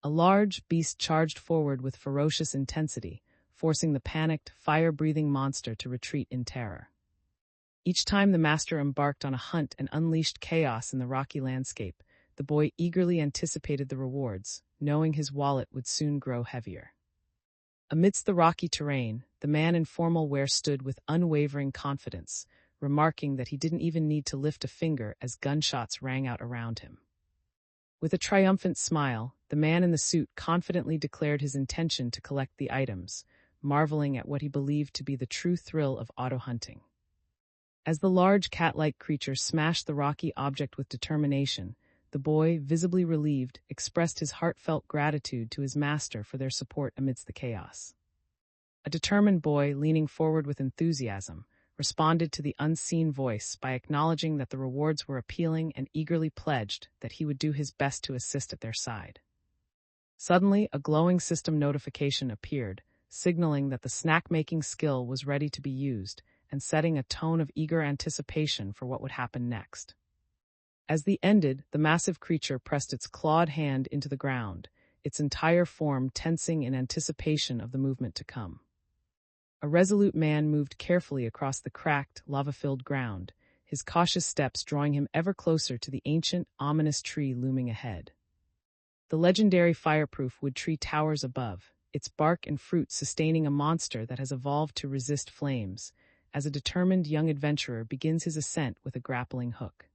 A large beast charged forward with ferocious intensity, forcing the panicked, fire-breathing monster to retreat in terror. Each time the master embarked on a hunt and unleashed chaos in the rocky landscape, the boy eagerly anticipated the rewards, knowing his wallet would soon grow heavier. Amidst the rocky terrain, the man in formal wear stood with unwavering confidence, remarking that he didn't even need to lift a finger as gunshots rang out around him. With a triumphant smile, the man in the suit confidently declared his intention to collect the items, marveling at what he believed to be the true thrill of auto-hunting. As the large cat-like creature smashed the rocky object with determination, the boy, visibly relieved, expressed his heartfelt gratitude to his master for their support amidst the chaos. A determined boy, leaning forward with enthusiasm, responded to the unseen voice by acknowledging that the rewards were appealing and eagerly pledged that he would do his best to assist at their side. Suddenly, a glowing system notification appeared, signaling that the snack-making skill was ready to be used and setting a tone of eager anticipation for what would happen next. As the ended, the massive creature pressed its clawed hand into the ground, its entire form tensing in anticipation of the movement to come. A resolute man moved carefully across the cracked, lava-filled ground, his cautious steps drawing him ever closer to the ancient, ominous tree looming ahead. The legendary fireproof wood tree towers above, its bark and fruit sustaining a monster that has evolved to resist flames, as a determined young adventurer begins his ascent with a grappling hook.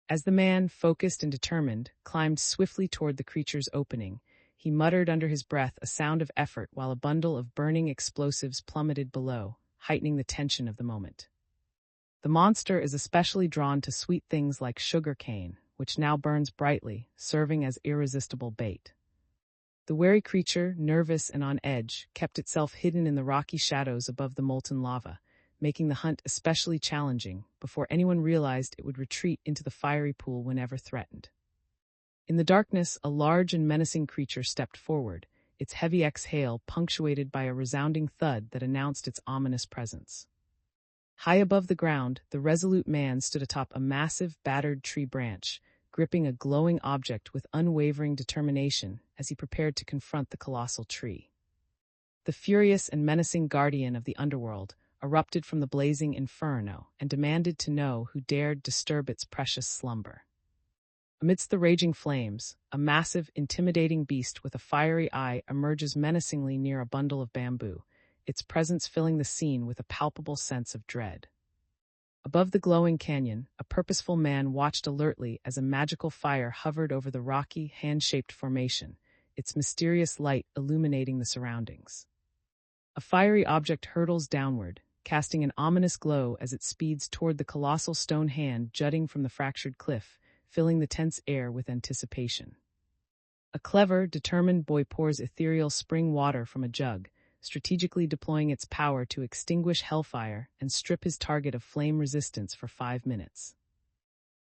As the man, focused and determined, climbed swiftly toward the creature's opening, he muttered under his breath a sound of effort while a bundle of burning explosives plummeted below, heightening the tension of the moment. The monster is especially drawn to sweet things like sugar cane, which now burns brightly, serving as irresistible bait. The wary creature, nervous and on edge, kept itself hidden in the rocky shadows above the molten lava, making the hunt especially challenging before anyone realized it would retreat into the fiery pool whenever threatened. In the darkness, a large and menacing creature stepped forward, its heavy exhale punctuated by a resounding thud that announced its ominous presence. High above the ground, the resolute man stood atop a massive, battered tree branch, gripping a glowing object with unwavering determination as he prepared to confront the colossal tree. The furious and menacing guardian of the underworld erupted from the blazing inferno and demanded to know who dared disturb its precious slumber. Amidst the raging flames, a massive, intimidating beast with a fiery eye emerges menacingly near a bundle of bamboo, its presence filling the scene with a palpable sense of dread. Above the glowing canyon, a purposeful man watched alertly as a magical fire hovered over the rocky, hand-shaped formation, its mysterious light illuminating the surroundings. A fiery object hurtles downward, casting an ominous glow as it speeds toward the colossal stone hand jutting from the fractured cliff, filling the tense air with anticipation. A clever, determined boy pours ethereal spring water from a jug, strategically deploying its power to extinguish hellfire and strip his target of flame resistance for 5 minutes.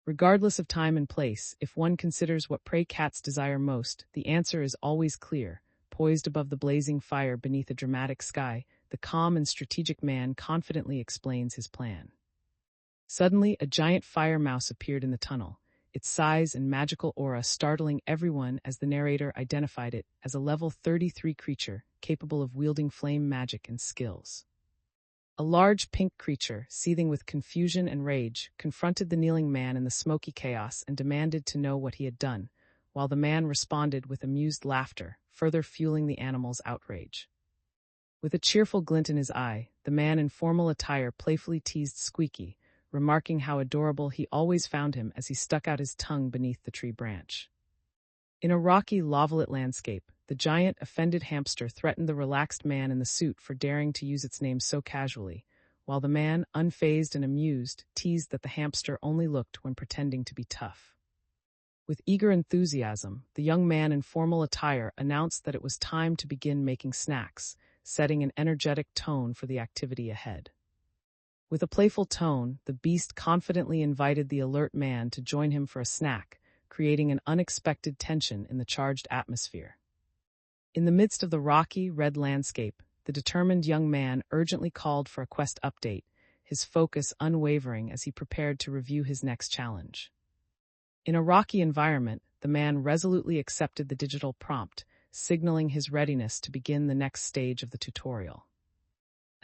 Regardless of time and place, if one considers what prey cats desire most, the answer is always clear. Poised above the blazing fire beneath a dramatic sky, the calm and strategic man confidently explains his plan. Suddenly, a giant fire mouse appeared in the tunnel, its size and magical aura startling everyone as the narrator identified it as a level 33 creature capable of wielding flame magic and skills. A large pink creature, seething with confusion and rage, confronted the kneeling man in the smoky chaos and demanded to know what he had done, while the man responded with amused laughter, further fueling the animal's outrage. With a cheerful glint in his eye, the man in formal attire playfully teased Squeaky, remarking how adorable he always found him as he stuck out his tongue beneath the tree branch. In a rocky, lava-lit landscape, the giant, offended hamster threatened the relaxed man in the suit for daring to use its name so casually, while the man, unfazed and amused, teased that the hamster only looked when pretending to be tough. With eager enthusiasm, the young man in formal attire announced that it was time to begin making snacks, setting an energetic tone for the activity ahead. With a playful tone, the beast confidently invited the alert man to join him for a snack, creating an unexpected tension in the charged atmosphere. In the midst of the rocky, red landscape, the determined young man urgently called for a quest update, his focus unwavering as he prepared to review his next challenge. In a rocky environment, the man resolutely accepted the digital prompt, signaling his readiness to begin the next stage of the tutorial.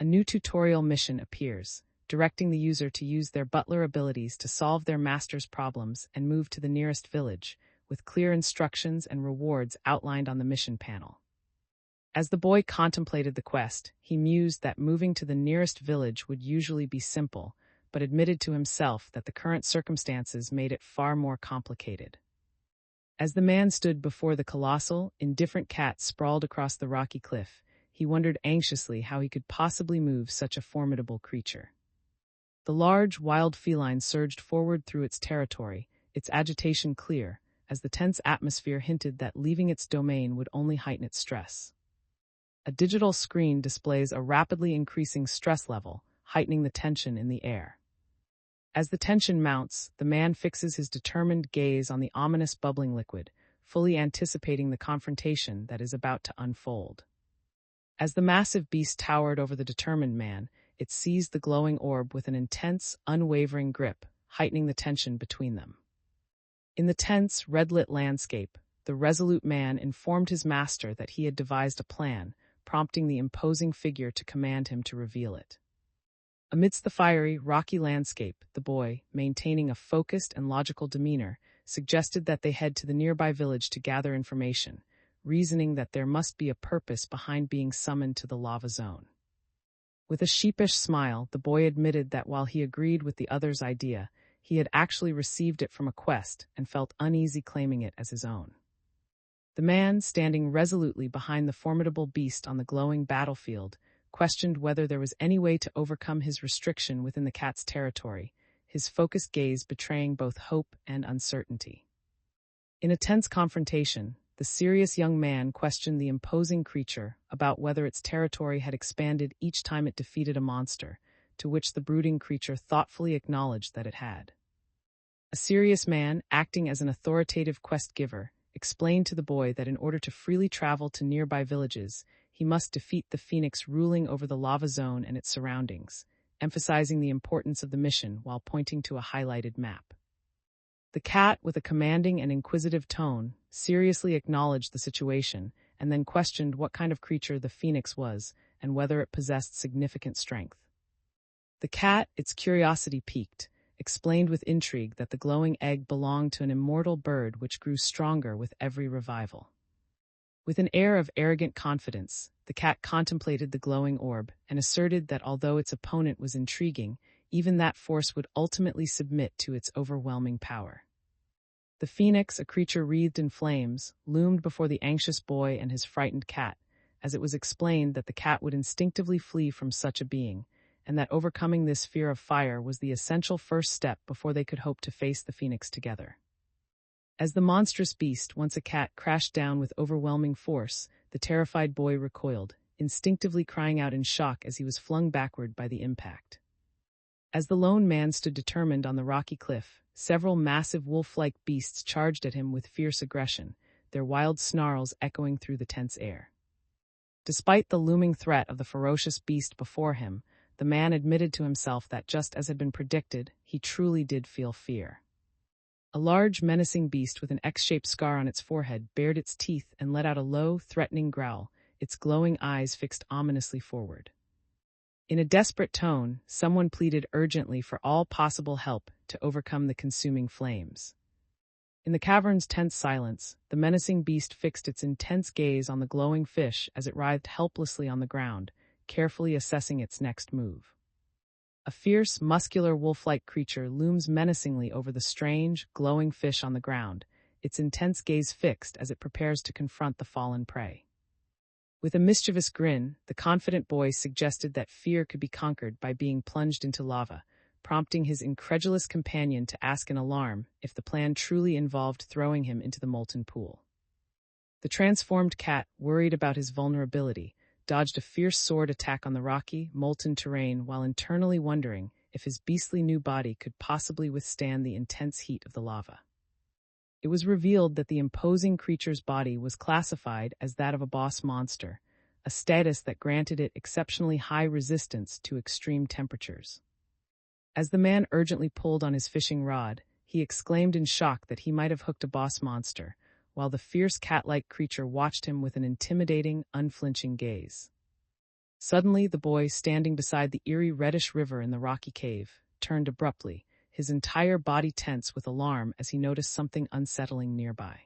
A new tutorial mission appears, directing the user to use their Butler abilities to solve their master's problems and move to the nearest village, with clear instructions and rewards outlined on the mission panel. As the boy contemplated the quest, he mused that moving to the nearest village would usually be simple, but admitted to himself that the current circumstances made it far more complicated. As the man stood before the colossal, indifferent cat sprawled across the rocky cliff, he wondered anxiously how he could possibly move such a formidable creature. The large, wild feline surged forward through its territory, its agitation clear, as the tense atmosphere hinted that leaving its domain would only heighten its stress. A digital screen displays a rapidly increasing stress level, heightening the tension in the air. As the tension mounts, the man fixes his determined gaze on the ominous bubbling liquid, fully anticipating the confrontation that is about to unfold. As the massive beast towered over the determined man, it seized the glowing orb with an intense, unwavering grip, heightening the tension between them. In the tense, red-lit landscape, the resolute man informed his master that he had devised a plan, prompting the imposing figure to command him to reveal it. Amidst the fiery, rocky landscape, the boy, maintaining a focused and logical demeanor, suggested that they head to the nearby village to gather information, reasoning that there must be a purpose behind being summoned to the lava zone. With a sheepish smile, the boy admitted that while he agreed with the other's idea, he had actually received it from a quest and felt uneasy claiming it as his own. The man, standing resolutely behind the formidable beast on the glowing battlefield, questioned whether there was any way to overcome his restriction within the cat's territory, his focused gaze betraying both hope and uncertainty. In a tense confrontation, the serious young man questioned the imposing creature about whether its territory had expanded each time it defeated a monster, to which the brooding creature thoughtfully acknowledged that it had. A serious man, acting as an authoritative quest giver, explained to the boy that in order to freely travel to nearby villages, he must defeat the phoenix ruling over the lava zone and its surroundings, emphasizing the importance of the mission while pointing to a highlighted map. The cat, with a commanding and inquisitive tone, seriously acknowledged the situation, and then questioned what kind of creature the phoenix was and whether it possessed significant strength. The cat, its curiosity piqued, explained with intrigue that the glowing egg belonged to an immortal bird which grew stronger with every revival. With an air of arrogant confidence, the cat contemplated the glowing orb and asserted that although its opponent was intriguing, even that force would ultimately submit to its overwhelming power. The phoenix, a creature wreathed in flames, loomed before the anxious boy and his frightened cat, as it was explained that the cat would instinctively flee from such a being, and that overcoming this fear of fire was the essential first step before they could hope to face the phoenix together. As the monstrous beast, once a cat, crashed down with overwhelming force, the terrified boy recoiled, instinctively crying out in shock as he was flung backward by the impact. As the lone man stood determined on the rocky cliff, several massive wolf-like beasts charged at him with fierce aggression, their wild snarls echoing through the tense air. Despite the looming threat of the ferocious beast before him, the man admitted to himself that just as had been predicted, he truly did feel fear. A large, menacing beast with an X-shaped scar on its forehead bared its teeth and let out a low, threatening growl, its glowing eyes fixed ominously forward. In a desperate tone, someone pleaded urgently for all possible help to overcome the consuming flames. In the cavern's tense silence, the menacing beast fixed its intense gaze on the glowing fish as it writhed helplessly on the ground, carefully assessing its next move. A fierce, muscular wolf-like creature looms menacingly over the strange, glowing fish on the ground, its intense gaze fixed as it prepares to confront the fallen prey. With a mischievous grin, the confident boy suggested that fear could be conquered by being plunged into lava, prompting his incredulous companion to ask in alarm if the plan truly involved throwing him into the molten pool. The transformed cat, worried about his vulnerability, dodged a fierce sword attack on the rocky, molten terrain while internally wondering if his beastly new body could possibly withstand the intense heat of the lava. It was revealed that the imposing creature's body was classified as that of a boss monster, a status that granted it exceptionally high resistance to extreme temperatures. As the man urgently pulled on his fishing rod, he exclaimed in shock that he might have hooked a boss monster, while the fierce cat-like creature watched him with an intimidating, unflinching gaze. Suddenly, the boy, standing beside the eerie reddish river in the rocky cave, turned abruptly, his entire body tense with alarm as he noticed something unsettling nearby.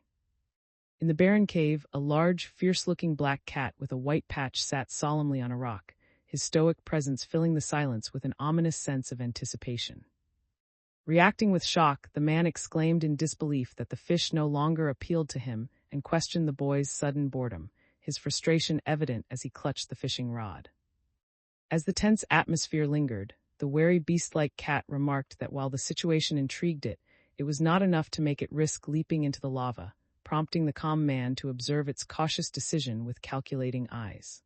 In the barren cave, a large, fierce-looking black cat with a white patch sat solemnly on a rock, his stoic presence filling the silence with an ominous sense of anticipation. Reacting with shock, the man exclaimed in disbelief that the fish no longer appealed to him and questioned the boy's sudden boredom, his frustration evident as he clutched the fishing rod. As the tense atmosphere lingered, the wary beast-like cat remarked that while the situation intrigued it, it was not enough to make it risk leaping into the lava, prompting the calm man to observe its cautious decision with calculating eyes.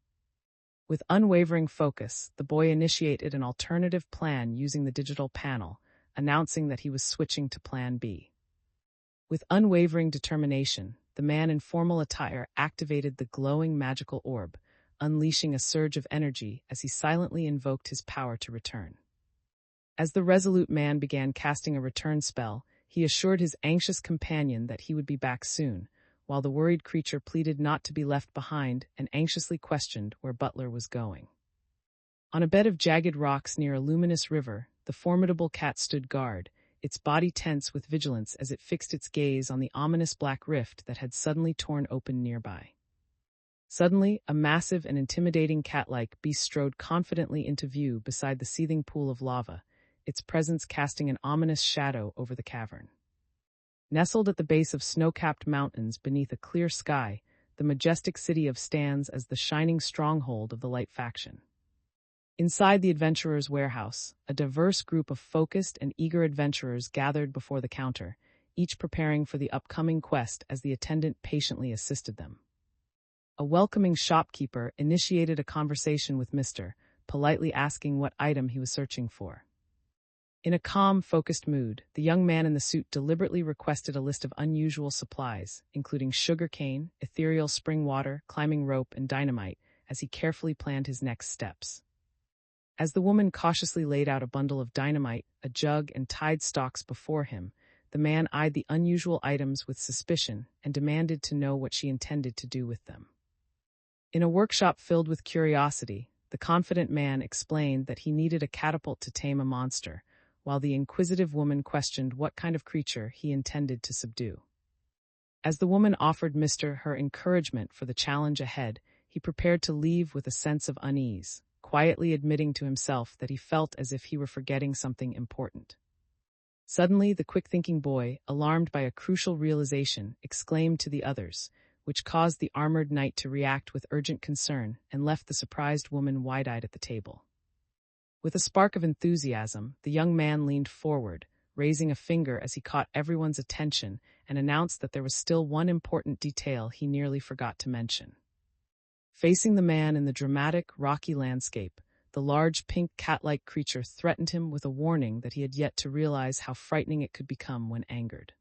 With unwavering focus, the boy initiated an alternative plan using the digital panel, announcing that he was switching to Plan B. With unwavering determination, the man in formal attire activated the glowing magical orb, unleashing a surge of energy as he silently invoked his power to return. As the resolute man began casting a return spell, he assured his anxious companion that he would be back soon, while the worried creature pleaded not to be left behind and anxiously questioned where Butler was going. On a bed of jagged rocks near a luminous river, the formidable cat stood guard, its body tense with vigilance as it fixed its gaze on the ominous black rift that had suddenly torn open nearby. Suddenly, a massive and intimidating cat-like beast strode confidently into view beside the seething pool of lava, its presence casting an ominous shadow over the cavern. Nestled at the base of snow-capped mountains beneath a clear sky, the majestic city stands as the shining stronghold of the Light faction. Inside the adventurers' warehouse, a diverse group of focused and eager adventurers gathered before the counter, each preparing for the upcoming quest as the attendant patiently assisted them. A welcoming shopkeeper initiated a conversation with Mr., politely asking what item he was searching for. In a calm, focused mood, the young man in the suit deliberately requested a list of unusual supplies, including sugar cane, ethereal spring water, climbing rope, and dynamite, as he carefully planned his next steps. As the woman cautiously laid out a bundle of dynamite, a jug, and tied stalks before him, the man eyed the unusual items with suspicion and demanded to know what she intended to do with them. In a workshop filled with curiosity, the confident man explained that he needed a catapult to tame a monster, while the inquisitive woman questioned what kind of creature he intended to subdue. As the woman offered Mr. her encouragement for the challenge ahead, he prepared to leave with a sense of unease, quietly admitting to himself that he felt as if he were forgetting something important. Suddenly, the quick-thinking boy, alarmed by a crucial realization, exclaimed to the others, which caused the armored knight to react with urgent concern and left the surprised woman wide-eyed at the table. With a spark of enthusiasm, the young man leaned forward, raising a finger as he caught everyone's attention and announced that there was still one important detail he nearly forgot to mention. Facing the man in the dramatic, rocky landscape, the large pink cat-like creature threatened him with a warning that he had yet to realize how frightening it could become when angered.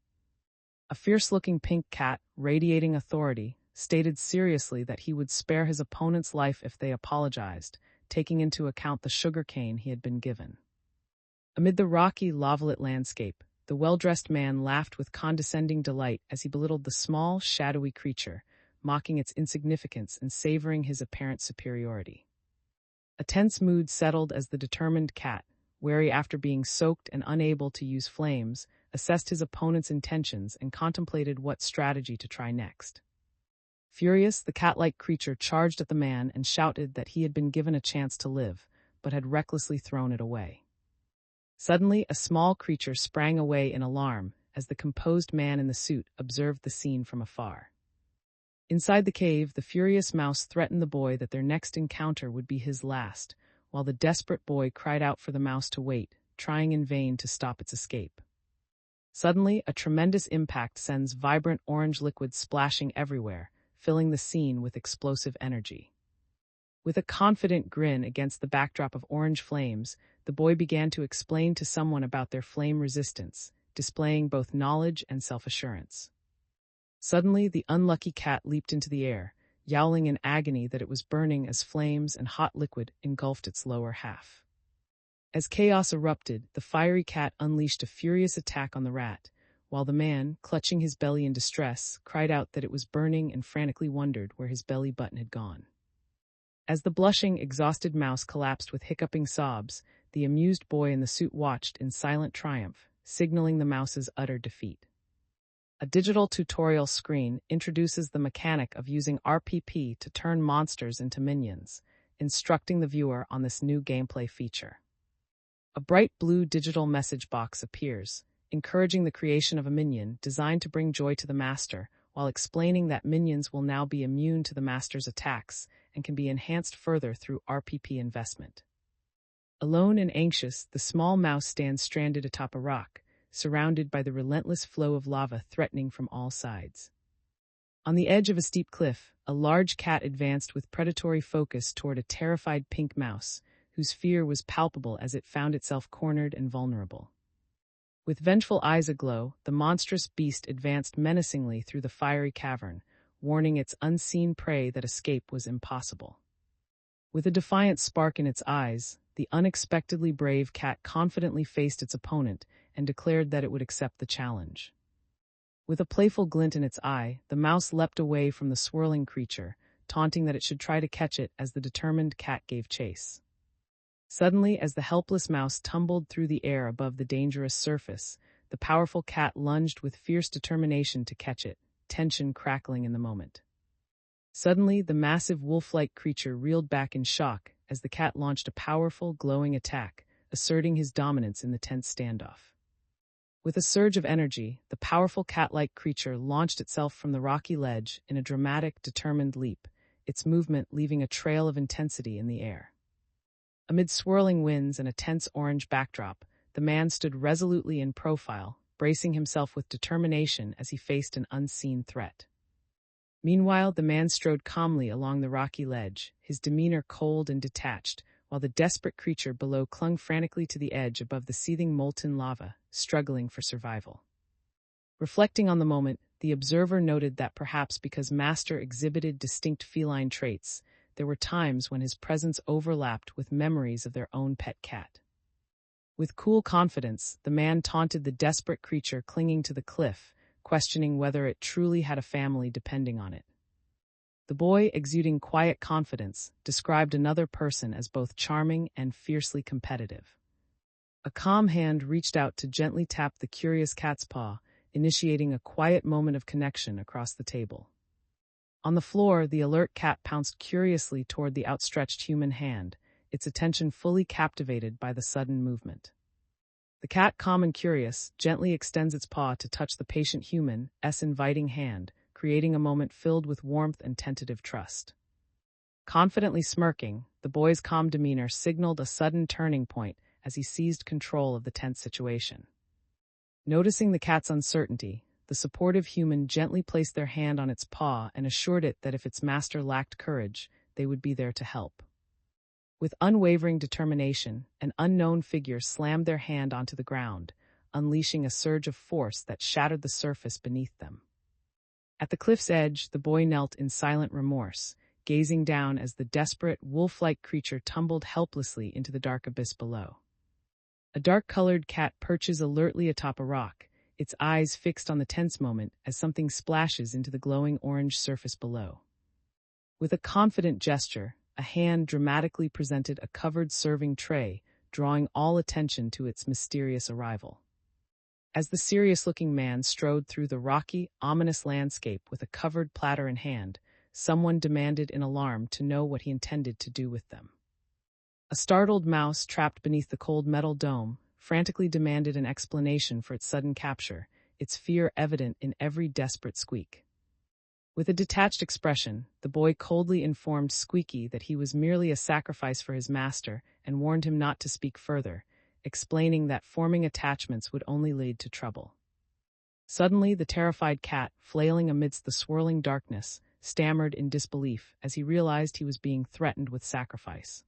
A fierce-looking pink cat, radiating authority, stated seriously that he would spare his opponent's life if they apologized, taking into account the sugar cane he had been given. Amid the rocky, lava-lit landscape, the well-dressed man laughed with condescending delight as he belittled the small, shadowy creature, mocking its insignificance and savoring his apparent superiority. A tense mood settled as the determined cat, wary after being soaked and unable to use flames, assessed his opponent's intentions and contemplated what strategy to try next. Furious, the cat-like creature charged at the man and shouted that he had been given a chance to live, but had recklessly thrown it away. Suddenly, a small creature sprang away in alarm as the composed man in the suit observed the scene from afar. Inside the cave, the furious mouse threatened the boy that their next encounter would be his last, while the desperate boy cried out for the mouse to wait, trying in vain to stop its escape. Suddenly, a tremendous impact sends vibrant orange liquid splashing everywhere, filling the scene with explosive energy. With a confident grin against the backdrop of orange flames, the boy began to explain to someone about their flame resistance, displaying both knowledge and self-assurance. Suddenly, the unlucky cat leaped into the air, yowling in agony that it was burning as flames and hot liquid engulfed its lower half. As chaos erupted, the fiery cat unleashed a furious attack on the rat, while the man, clutching his belly in distress, cried out that it was burning and frantically wondered where his belly button had gone. As the blushing, exhausted mouse collapsed with hiccuping sobs, the amused boy in the suit watched in silent triumph, signaling the mouse's utter defeat. A digital tutorial screen introduces the mechanic of using RPP to turn monsters into minions, instructing the viewer on this new gameplay feature. A bright blue digital message box appears, encouraging the creation of a minion designed to bring joy to the master, while explaining that minions will now be immune to the master's attacks and can be enhanced further through RPP investment. Alone and anxious, the small mouse stands stranded atop a rock, surrounded by the relentless flow of lava threatening from all sides. On the edge of a steep cliff, a large cat advanced with predatory focus toward a terrified pink mouse, whose fear was palpable as it found itself cornered and vulnerable. With vengeful eyes aglow, the monstrous beast advanced menacingly through the fiery cavern, warning its unseen prey that escape was impossible. With a defiant spark in its eyes, the unexpectedly brave cat confidently faced its opponent and declared that it would accept the challenge. With a playful glint in its eye, the mouse leapt away from the swirling creature, taunting that it should try to catch it as the determined cat gave chase. Suddenly, as the helpless mouse tumbled through the air above the dangerous surface, the powerful cat lunged with fierce determination to catch it, tension crackling in the moment. Suddenly, the massive wolf-like creature reeled back in shock as the cat launched a powerful, glowing attack, asserting his dominance in the tense standoff. With a surge of energy, the powerful cat-like creature launched itself from the rocky ledge in a dramatic, determined leap, its movement leaving a trail of intensity in the air. Amid swirling winds and a tense orange backdrop, the man stood resolutely in profile, bracing himself with determination as he faced an unseen threat. Meanwhile, the man strode calmly along the rocky ledge, his demeanor cold and detached, while the desperate creature below clung frantically to the edge above the seething molten lava, struggling for survival. Reflecting on the moment, the observer noted that perhaps because Master exhibited distinct feline traits, there were times when his presence overlapped with memories of their own pet cat. With cool confidence, the man taunted the desperate creature clinging to the cliff, questioning whether it truly had a family depending on it. The boy, exuding quiet confidence, described another person as both charming and fiercely competitive. A calm hand reached out to gently tap the curious cat's paw, initiating a quiet moment of connection across the table. On the floor, the alert cat pounced curiously toward the outstretched human hand, its attention fully captivated by the sudden movement. The cat, calm and curious, gently extends its paw to touch the patient human's inviting hand, creating a moment filled with warmth and tentative trust. Confidently smirking, the boy's calm demeanor signaled a sudden turning point as he seized control of the tense situation. Noticing the cat's uncertainty, the supportive human gently placed their hand on its paw and assured it that if its master lacked courage, they would be there to help. With unwavering determination, an unknown figure slammed their hand onto the ground, unleashing a surge of force that shattered the surface beneath them. At the cliff's edge, the boy knelt in silent remorse, gazing down as the desperate, wolf-like creature tumbled helplessly into the dark abyss below. A dark-colored cat perches alertly atop a rock, its eyes fixed on the tense moment as something splashes into the glowing orange surface below. With a confident gesture, a hand dramatically presented a covered serving tray, drawing all attention to its mysterious arrival. As the serious-looking man strode through the rocky, ominous landscape with a covered platter in hand, someone demanded in alarm to know what he intended to do with them. A startled mouse trapped beneath the cold metal dome frantically demanded an explanation for its sudden capture, its fear evident in every desperate squeak. With a detached expression, the boy coldly informed Squeaky that he was merely a sacrifice for his master and warned him not to speak further, explaining that forming attachments would only lead to trouble. Suddenly, the terrified cat, flailing amidst the swirling darkness, stammered in disbelief as he realized he was being threatened with sacrifice.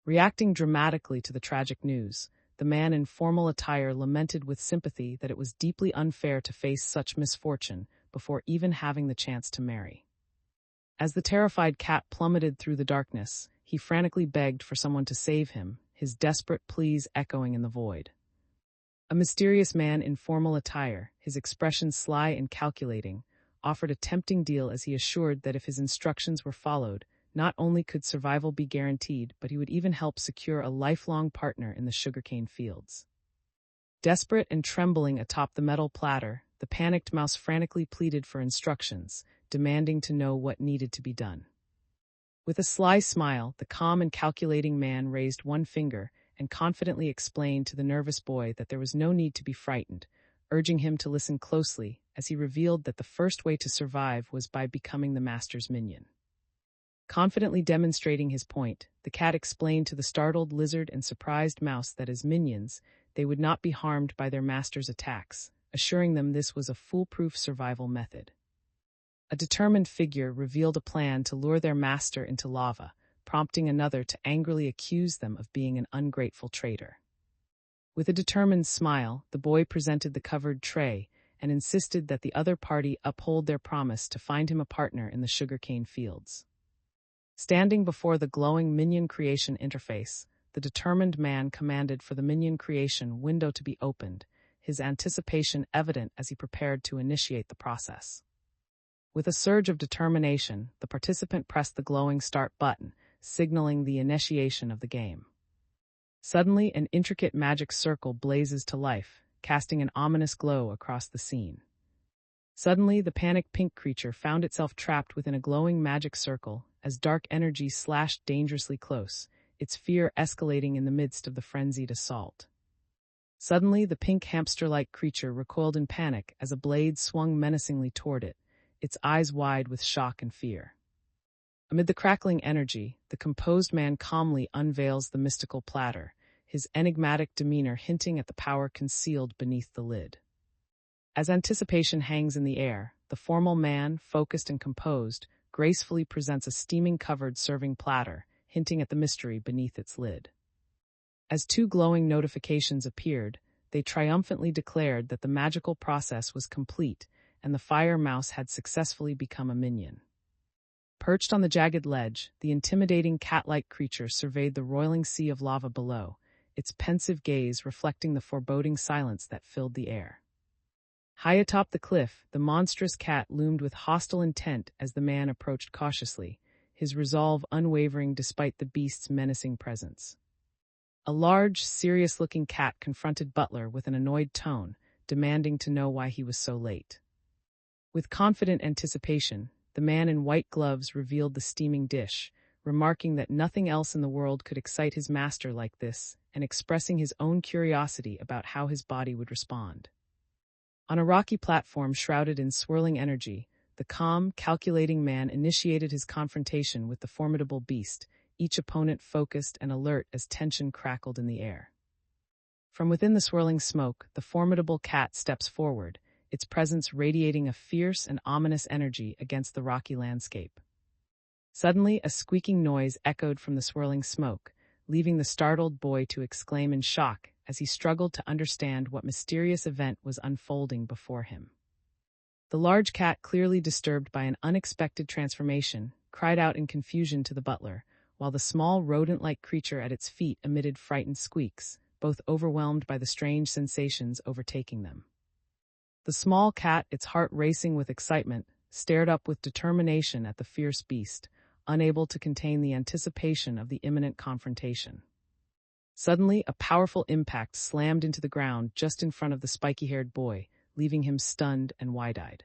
Reacting dramatically to the tragic news, the man in formal attire lamented with sympathy that it was deeply unfair to face such misfortune before even having the chance to marry. As the terrified cat plummeted through the darkness, he frantically begged for someone to save him, his desperate pleas echoing in the void. A mysterious man in formal attire, his expression sly and calculating, offered a tempting deal as he assured that if his instructions were followed, not only could survival be guaranteed, but he would even help secure a lifelong partner in the sugarcane fields. Desperate and trembling atop the metal platter, the panicked mouse frantically pleaded for instructions, demanding to know what needed to be done. With a sly smile, the calm and calculating man raised one finger and confidently explained to the nervous boy that there was no need to be frightened, urging him to listen closely as he revealed that the first way to survive was by becoming the master's minion. Confidently demonstrating his point, the cat explained to the startled lizard and surprised mouse that as minions, they would not be harmed by their master's attacks, assuring them this was a foolproof survival method. A determined figure revealed a plan to lure their master into lava, prompting another to angrily accuse them of being an ungrateful traitor. With a determined smile, the boy presented the covered tray and insisted that the other party uphold their promise to find him a partner in the sugarcane fields. Standing before the glowing minion creation interface, the determined man commanded for the minion creation window to be opened, his anticipation evident as he prepared to initiate the process. With a surge of determination, the participant pressed the glowing start button, signaling the initiation of the game. Suddenly, an intricate magic circle blazes to life, casting an ominous glow across the scene. Suddenly, the panicked pink creature found itself trapped within a glowing magic circle as dark energy slashed dangerously close, its fear escalating in the midst of the frenzied assault. Suddenly, the pink hamster-like creature recoiled in panic as a blade swung menacingly toward it, its eyes wide with shock and fear. Amid the crackling energy, the composed man calmly unveils the mystical platter, his enigmatic demeanor hinting at the power concealed beneath the lid. As anticipation hangs in the air, the formal man, focused and composed, gracefully presents a steaming-covered serving platter, hinting at the mystery beneath its lid. As two glowing notifications appeared, they triumphantly declared that the magical process was complete and the fire mouse had successfully become a minion. Perched on the jagged ledge, the intimidating cat-like creature surveyed the roiling sea of lava below, its pensive gaze reflecting the foreboding silence that filled the air. High atop the cliff, the monstrous cat loomed with hostile intent as the man approached cautiously, his resolve unwavering despite the beast's menacing presence. A large, serious-looking cat confronted Butler with an annoyed tone, demanding to know why he was so late. With confident anticipation, the man in white gloves revealed the steaming dish, remarking that nothing else in the world could excite his master like this, and expressing his own curiosity about how his body would respond. On a rocky platform shrouded in swirling energy, the calm, calculating man initiated his confrontation with the formidable beast, each opponent focused and alert as tension crackled in the air. From within the swirling smoke, the formidable cat steps forward, its presence radiating a fierce and ominous energy against the rocky landscape. Suddenly, a squeaking noise echoed from the swirling smoke, leaving the startled boy to exclaim in shock as he struggled to understand what mysterious event was unfolding before him. The large cat, clearly disturbed by an unexpected transformation, cried out in confusion to the butler, while the small rodent-like creature at its feet emitted frightened squeaks, both overwhelmed by the strange sensations overtaking them. The small cat, its heart racing with excitement, stared up with determination at the fierce beast, unable to contain the anticipation of the imminent confrontation. Suddenly, a powerful impact slammed into the ground just in front of the spiky-haired boy, leaving him stunned and wide-eyed.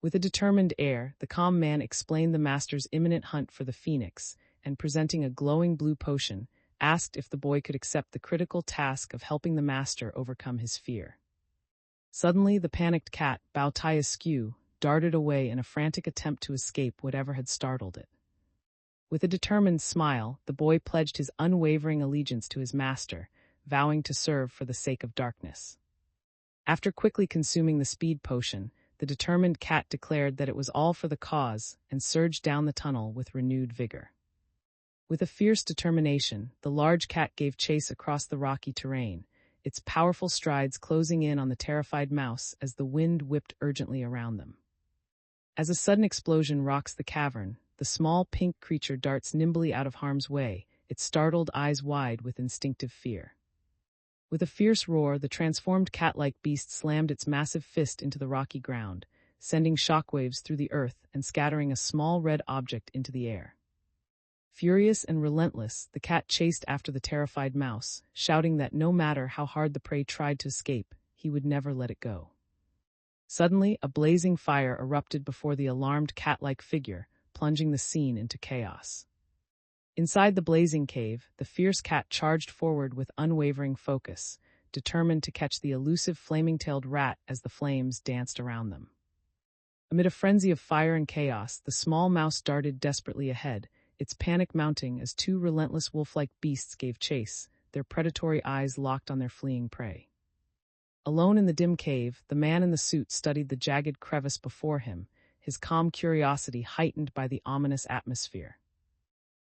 With a determined air, the calm man explained the master's imminent hunt for the phoenix, and presenting a glowing blue potion, asked if the boy could accept the critical task of helping the master overcome his fear. Suddenly, the panicked cat, bow tie askew, darted away in a frantic attempt to escape whatever had startled it. With a determined smile, the boy pledged his unwavering allegiance to his master, vowing to serve for the sake of darkness. After quickly consuming the speed potion, the determined cat declared that it was all for the cause and surged down the tunnel with renewed vigor. With a fierce determination, the large cat gave chase across the rocky terrain, its powerful strides closing in on the terrified mouse as the wind whipped urgently around them. As a sudden explosion rocks the cavern, the small pink creature darts nimbly out of harm's way, its startled eyes wide with instinctive fear. With a fierce roar, the transformed cat-like beast slammed its massive fist into the rocky ground, sending shockwaves through the earth and scattering a small red object into the air. Furious and relentless, the cat chased after the terrified mouse, shouting that no matter how hard the prey tried to escape, he would never let it go. Suddenly, a blazing fire erupted before the alarmed cat-like figure, plunging the scene into chaos. Inside the blazing cave, the fierce cat charged forward with unwavering focus, determined to catch the elusive flaming-tailed rat as the flames danced around them. Amid a frenzy of fire and chaos, the small mouse darted desperately ahead, its panic mounting as two relentless wolf-like beasts gave chase, their predatory eyes locked on their fleeing prey. Alone in the dim cave, the man in the suit studied the jagged crevice before him, his calm curiosity heightened by the ominous atmosphere.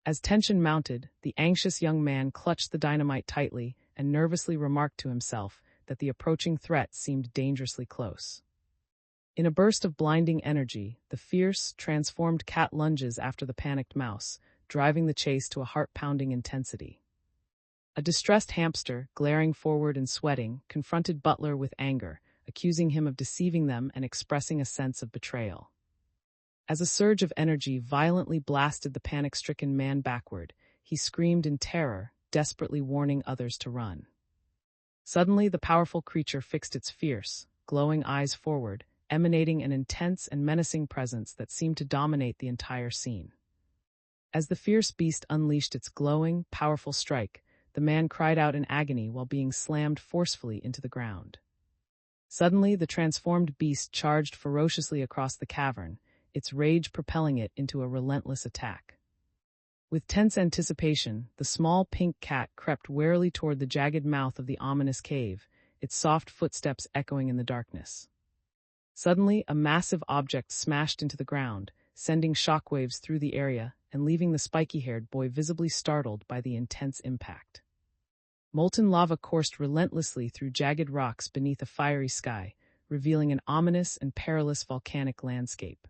As tension mounted, the anxious young man clutched the dynamite tightly and nervously remarked to himself that the approaching threat seemed dangerously close. In a burst of blinding energy, the fierce, transformed cat lunges after the panicked mouse, driving the chase to a heart-pounding intensity. A distressed hamster, glaring forward and sweating, confronted Butler with anger, accusing him of deceiving them and expressing a sense of betrayal. As a surge of energy violently blasted the panic-stricken man backward, he screamed in terror, desperately warning others to run. Suddenly, the powerful creature fixed its fierce, glowing eyes forward, emanating an intense and menacing presence that seemed to dominate the entire scene. As the fierce beast unleashed its glowing, powerful strike, the man cried out in agony while being slammed forcefully into the ground. Suddenly, the transformed beast charged ferociously across the cavern, its rage propelling it into a relentless attack. With tense anticipation, the small pink cat crept warily toward the jagged mouth of the ominous cave, its soft footsteps echoing in the darkness. Suddenly, a massive object smashed into the ground, sending shockwaves through the area and leaving the spiky-haired boy visibly startled by the intense impact. Molten lava coursed relentlessly through jagged rocks beneath a fiery sky, revealing an ominous and perilous volcanic landscape.